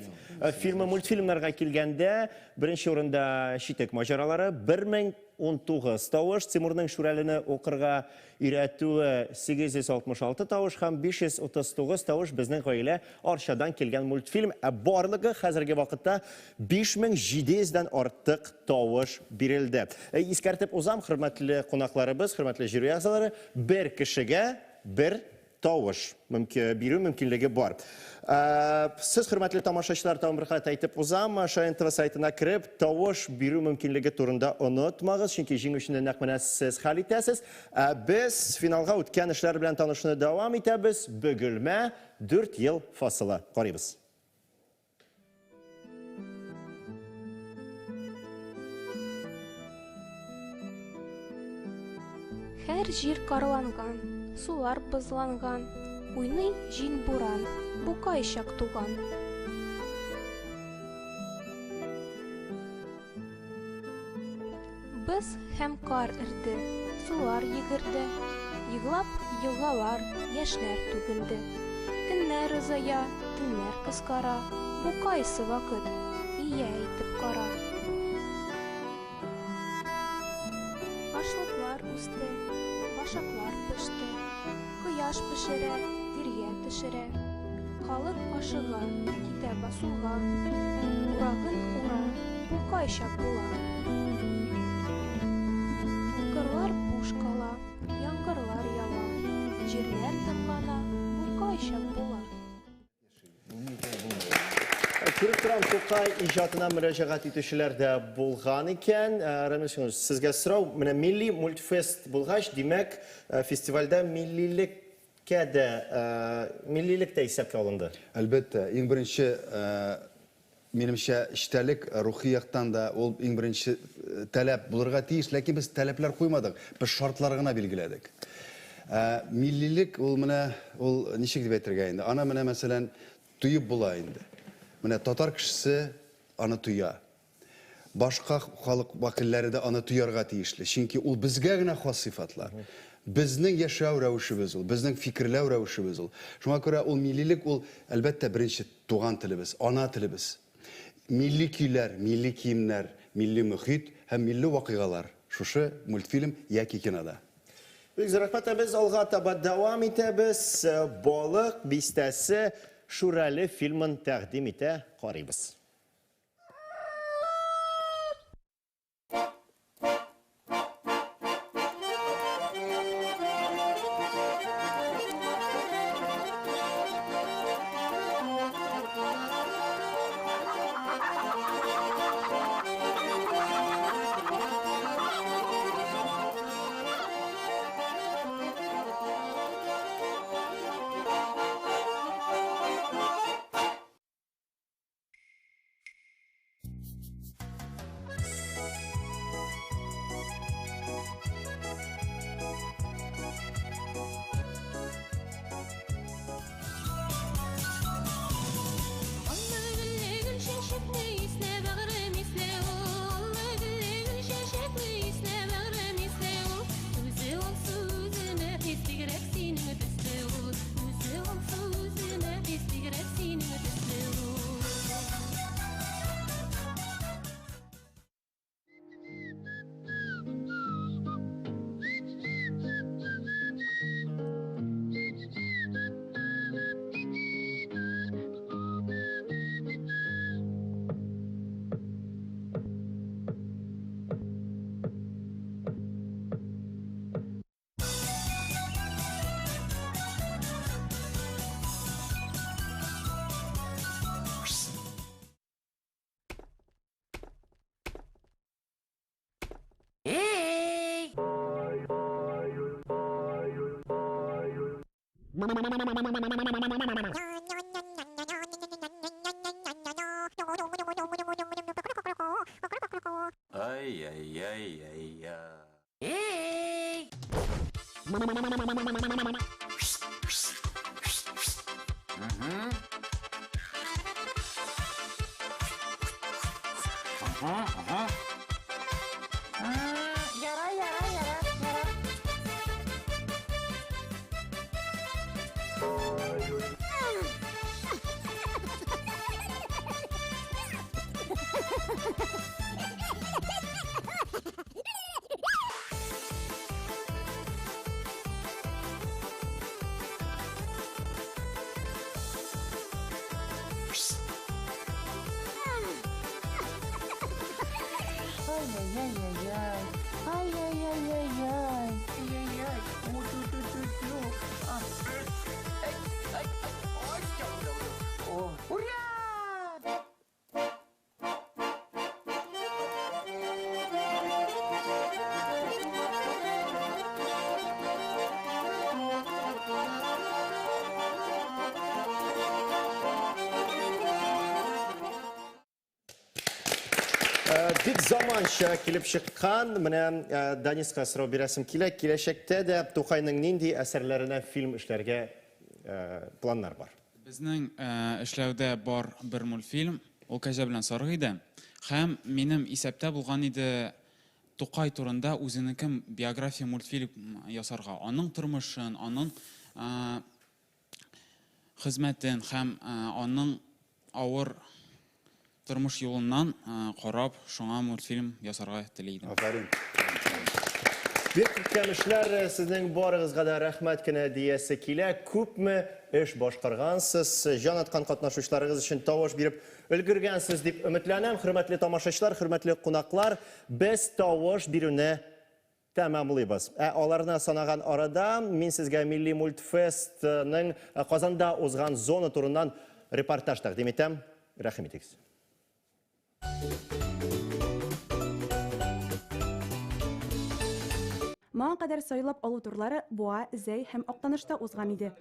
Filmi multfilmlerga kelgende birinchi o'rinda Shitek mojaraları 1019 tavuş, Timurning Shuralini o'qirga үйрәтүе 866 tavuş ham 539 tavuş bizning oila Arshadan kelgan multfilm. Barligi hozirgi vaqtda 5700 dan ortiq tavuş berildi. Eskartib o'zam hurmatli qo'noqlarimiz, hurmatli jüri a'zolari, bir kishiga bir tavuş beru mümkünligi bor. Siz hurmatli tomoshachilar tomorqat aytib o'zam Şahin TV saytına kirib tavuş beru mümkünligi turida unutmag'iz, chunki jinguvchini naq mana siz hal etasiz. Biz finalga o'tgan ishlar bilan tanishishni davom etamiz. Bugilma 4 yil fasili qaraymiz. Һәр җир карланган, сулар бызланган, уйный җин буран, букай чак туган. Без һәм кар ирде, сулар йөгерде, йыглап елгалар, яшьләр түгелде. Көннәр озая, төннәр кыскара, букайсы вакыт, ия итеп кара. Ашлыклар үсте, башаклар пеште, кояш пешерә, тиргә төшерә. Халык ашыга, китә басуга, урагын ура, букай чак була. Кырлар буш кала, яңгырлар ява, җирләр тынгана, букай чак була. Күріп тұрам Тукай ижатына мөрәҗәгать итүчеләр дә булган икән. Рамил, сезгә сорау, менә милли мультфест булгач, димәк, фестивальдә миллилеккә дә миллилек тә исәпкә алынды. Әлбәттә, иң беренче минемчә эчтәлек рухи яктан да ул иң беренче таләп булырга тиеш, ләкин без таләпләр куймадык, без шартлар гына билгеләдек. Миллилек ул менә ул ничек дип әйтергә инде? Ана менә мәсәлән туеп була инде. Менә татар кешесе аны туя. Башка халык вакилләре дә аны туярга тиешле. Чөнки ул безгә генә хас сыйфатлар. Безнең яшәү рәвешебез ул, безнең фикерләү рәвешебез ул. Шуңа күрә ул миллилек ул әлбәттә беренче туган телебез, ана телебез. Милли көйләр, милли киемнәр, милли мөхит һәм милли вакыйгалар. Шушы мультфильм яки кинода. Бик рәхмәт, без алга таба дәвам итәбез. Балык бистәсе Шурали фильмын тәкъдим итә, карыйбыз. Ай, ай, ай, ай, ай. Эй! Ярай, ярай, ярай, ярай. Ай-яй-яй-яй-яй. Ай-яй-яй-яй-яй. Ай-яй-яй. У-ту-ту-ту-ту. А. Ай, ай, ай. Ой, О, ура! Бик заманча килеп чыккан, менә Даниска сорау бирәсем килә. Киләчәктә дә Тукайның нинди әсәрләренә фильм эшләргә планнар бар? Безнең эшләүдә бар бер мультфильм, ул Кәҗә белән Сарык иде. Һәм минем исәптә булган иде Тукай турында үзенекен биография мультфильм ясарга. Аның тормышын, аның хезмәтен һәм аның авыр тормыш юлыннан карап, шуңа мультфильм ясарга теләйдем. Афарин. Бик күптән эшләр, сезнең барыгызга да рәхмәт кенә диясе килә. Күпме эш башкаргансыз, җан аткан катнашучыларыгыз өчен тавыш биреп өлгергәнсез дип өметләнәм. Хөрмәтле тамашачылар, хөрмәтле кунаклар, без тавыш бирүне тәмамлыйбыз. Аларны санаган арада мин сезгә Милли мультфестның Казанда узган зона турыннан репортаж тәкъдим итәм. Рәхим итегез. Моңа кадәр сайлап алу турлары Буа, Зәй һәм Актанышта узган иде.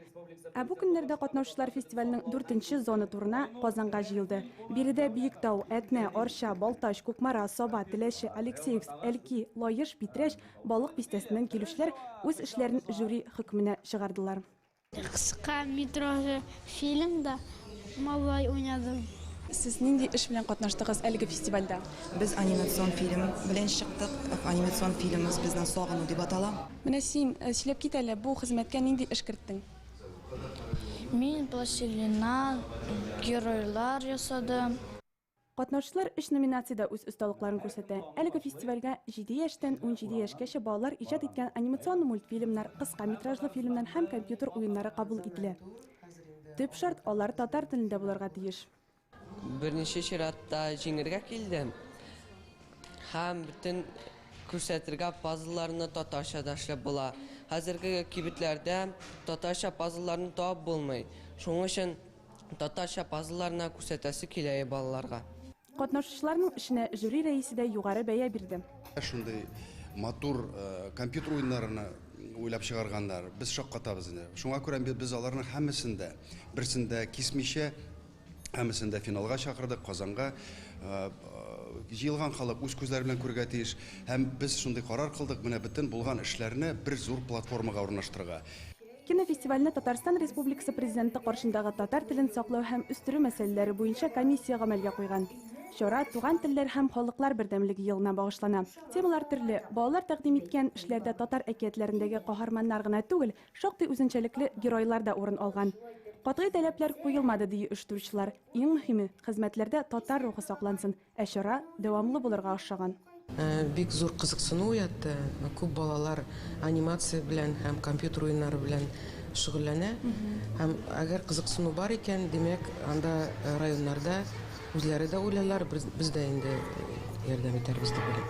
Бу көннәрдә катнашучылар фестивальнең 4нче зона турына Казанга җыелды. Биредә Биектау, Әтнә, Арча, Балтач, Кукмара, Саба, Теләше, Алексеевск, Әлки, Лаеш, Битрәш, Балык бистәсеннән килүчеләр үз эшләрен жюри хөкеменә чыгардылар. Кыска метражлы фильмда малай уйнадым. Сез нинди эш белән катнаштыгыз әлеге фестивальдә? Без анимацион фильм белән чыктык. Анимацион фильмыбыз безнең сагыну дип атала. Менә син сөйләп кит әле, бу хезмәткә нинди эш керттең? Мин пластилиннан геройлар ясадым. Катнашучылар 3 номинациядә үз осталыкларын күрсәтә. Әлеге фестивальгә 7 яшьтән 17 яшькәчә балалар иҗат иткән анимацион мультфильмнар, кыска метражлы фильмнар һәм компьютер уеннары кабул ителә. Төп шарт алар татар телендә булырга тиеш. Берничә чиратта җиңәргә килдем. Һәм бөтен күрсәтергә пазлларны татарча эшләп була. Хәзерге кибетләрдә татарча пазлларны табып булмый. Шуның өчен татарча пазлларны күрсәтәсе килә балаларга. Катнашучыларның эшенә жюри рәисе дә югары бәя бирде. Шундый матур компьютер уеннарына уйлап чыгарганнар. Без шаккатабыз инде. Шуңа күрә без аларның һәммәсендә берсендә кисмичә һәммәсендә финалга чакырдык, Казанга җыелган халык үз күзләре белән күрергә тиеш. Һәм без шундый карар кылдык, менә бөтен булган эшләрне бер зур платформага урнаштырырга. Кинофестивальне Татарстан Республикасы Президенты каршындагы татар телен саклау һәм үстерү мәсьәләләре буенча комиссия гамәлгә куйган. Чара туган телләр һәм халыклар бердәмлеге елына багышлана. Темалар төрле. Балалар тәкъдим иткән эшләрдә татар әкиятләрендәге каһарманнар гына түгел, шактый үзенчәлекле геройлар да урын алган. Катгый таләпләр куелмады ди оештыручылар. Иң мөһиме, хезмәтләрдә татар рухы саклансын. Чара дәвамлы булырга охшаган. Бик зур кызыксыну уятты. Күп балалар анимация белән һәм компьютер уеннары белән шөгыльләнә. Һәм әгәр кызыксыну бар икән, димәк, анда районнарда үзләре дә уйларлар, без дә инде ярдәм итәрбез дип уйлыйм.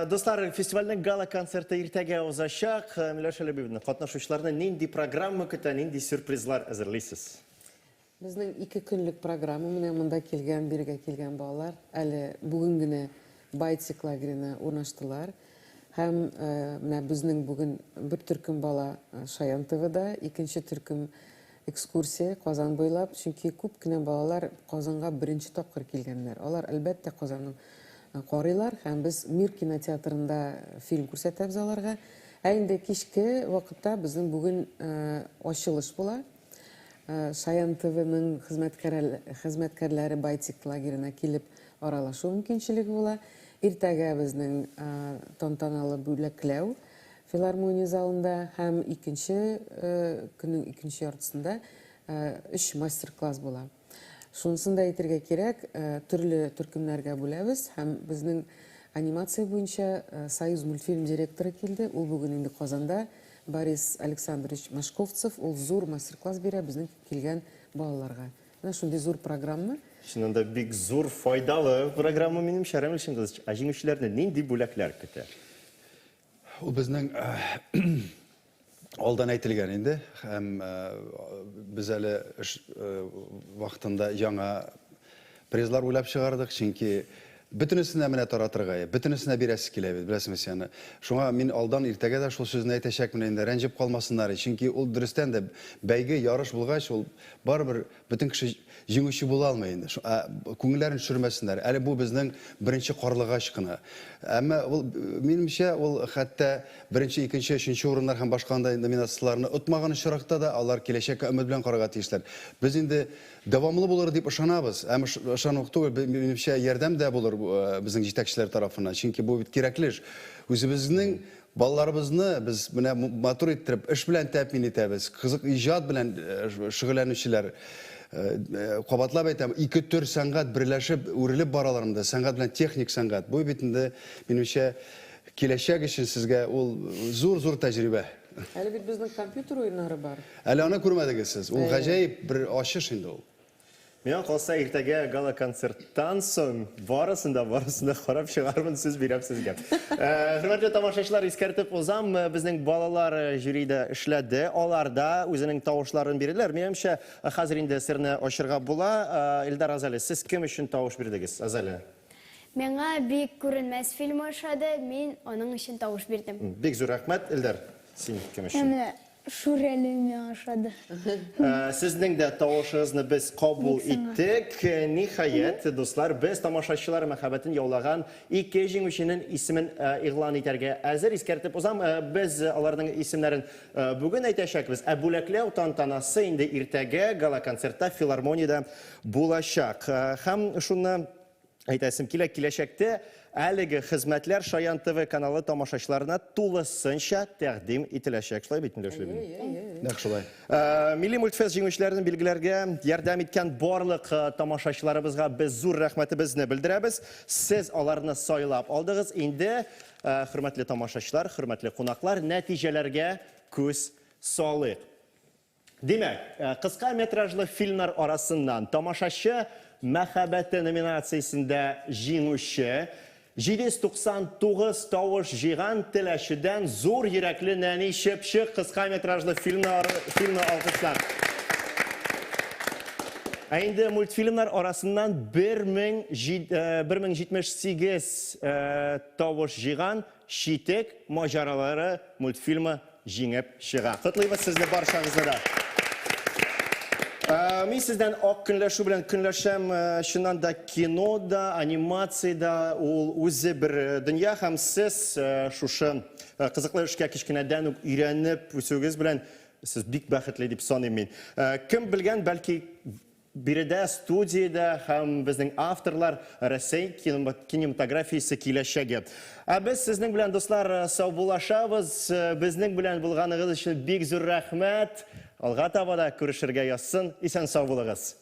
Достар, фестивальның гала концерты иртәгә узачак. Миләүшә Ләбибовна, катнашучыларны нинди программа көтә, нинди сюрпризлар әзерлисез? Безнең 2 көнлек программа менә монда килгән, биргә килгән балалар әле бүген генә Байтик лагерена урнаштылар. Һәм менә безнең бүген бер төркем бала Шаян ТВда, икенче төркем экскурсия Казан буйлап, чөнки күп кенә балалар Казанга беренче тапкыр килгәннәр. Алар әлбәттә Казанның карыйлар һәм без Мир кинотеатрында фильм күрсәтәбез аларга. Ә инде кичке вакытта безнең бүген ачылыш була. Шаян ТВның хезмәткәрләре Байтик лагерына килеп аралашу мөмкинчелеге була. Иртәгә безнең тантаналы бүләкләү филармония залында һәм көннең икенче яртысында 3 мастер-класс була. Шунысын да әйтергә кирәк, төрле төркемнәргә бүләбез һәм безнең анимация буенча Союз мультфильм директоры килде. Ул бүген инде Казанда. Борис Александрович Машковцев, ул зур мастер-класс бирә безнең килгән балаларга. Менә шундый зур программа. Шунында бик зур файдалы программа минем шәрәм өчен кыз. Җиңүчеләрне нинди бүләкләр көтә? Ул безнең алдан әйтелгән инде, һәм без әле вакытында яңа призлар уйлап чыгардык, чөнки бөтенесенә менә таратырга, бөтенесенә бирәсе килә бит, беләсезме яны. Шуңа мин алдан иртәгә дә шул сүзне әйтәчәкмен инде, рәнҗеп калмасыннар, чөнки ул дөрестән дә бәйге ярыш булгач, ул барыбер бөтен кеше җиңүче була алмый инде. Күңелләрен төшермәсеннәр. Әле бу безнең беренче карлыгач кына. Әмма ул минемчә ул хәтта беренче, икенче, өченче урыннар һәм башка андай номинацияларны отмаган чиракта да алар киләчәккә өмет белән карарга тиешләр. Без инде дәвамлы булыр дип ышанабыз. Әмма ышану түгел, минемчә ярдәм дә булыр безнең җитәкчеләр тарафыннан. Чөнки бу бит кирәкле эш. Үзебезнең балаларыбызны без менә матур иттереп, эш белән тәэмин итәбез. Кызык иҗат белән шөгыльләнүчеләр кабатлап әйтәм, 2-4 сәнгать берләшеп, үрелеп бараларында, сәнгать белән техник сәнгать. Бу бит инде минемчә киләчәк өчен сезгә ул зур тәҗрибә. Әле бит безнең компьютер уеннары бар. Әле аны күрмәдегез сез. Ул гаҗәеп бер ачыш инде ул. Миңа калса иртәгә гала концерттан соң барысында карап чыгармын, сүз бирәм сезгә. Хөрмәтле тамашачылар, искәртеп узам, безнең балалар жюрида эшләде. Аларда үзенең тавышларын бирделәр. Минемчә, хәзер инде серне ачырга була. Илдар Азали, сез кем өчен тавыш бирдегез, Азали? Миңа бик күренмәс фильм ошады, мин аның өчен тавыш бирдем. Бик зур рәхмәт, Илдар. Син кем өчен? Шүрәле миңа ошады. Сезнең дә тавышыгызны без кабул иттек. Ниһаять, дуслар, без тамашачылар мәхәббәтен яулаган 2 җиңүченең исемен игълан итәргә әзер. Искәртеп узам, без аларның исемнәрен бүген әйтәчәкбез. Бүләкләү тантанасы инде иртәгә гала концертта филармониядә булачак. Һәм шуны әйтәсем киләчәктә әлеге хезмәтләр Шаян ТВ каналы тамашачыларына тулысынча тәкъдим ителәчәк. Шулай бит, Миләүшә? Нәкъ шулай. Милли мультфест җиңүчеләрен билгеләргә ярдәм иткән барлык тамашачыларыбызга без зур рәхмәтебезне белдерәбез. Сез аларны сайлап алдыгыз. Инде, хөрмәтле тамашачылар, хөрмәтле кунаклар, нәтиҗәләргә күз салыйк. Димәк, кыска метражлы фильмнар арасыннан тамашачы мәхәббәте номинациясендә җиңүче 799 тавыш җыйган теләчедән зур йөрәкле нәни Чепчик кыска метражлы фильмны алкышлар. Инде мультфильмнар арасыннан 1078 тавыш җыйган Читек маҗаралары мультфильмы җиңеп чыга. Котлыйбыз сезне барчагызны да. Мин сездән ак көнләшү белән көнләшәм, чыннан да кинода, анимациядә ул үзе бер дөнья һәм сез шушы кызыклы эшкә кичкенәдән үк өйрәнеп үсүгез белән сез бик бәхетле дип саныйм мин. Кем белгән, бәлки биредә студиядә һәм безнең авторлар Рәсәй кинематографиясе киләчәге. Без сезнең белән, дуслар, сау булашабыз. Безнең белән булганыгыз өчен бик зур рәхмәт. Алга таба да күрешергә язсын. Исән сау булыгыз.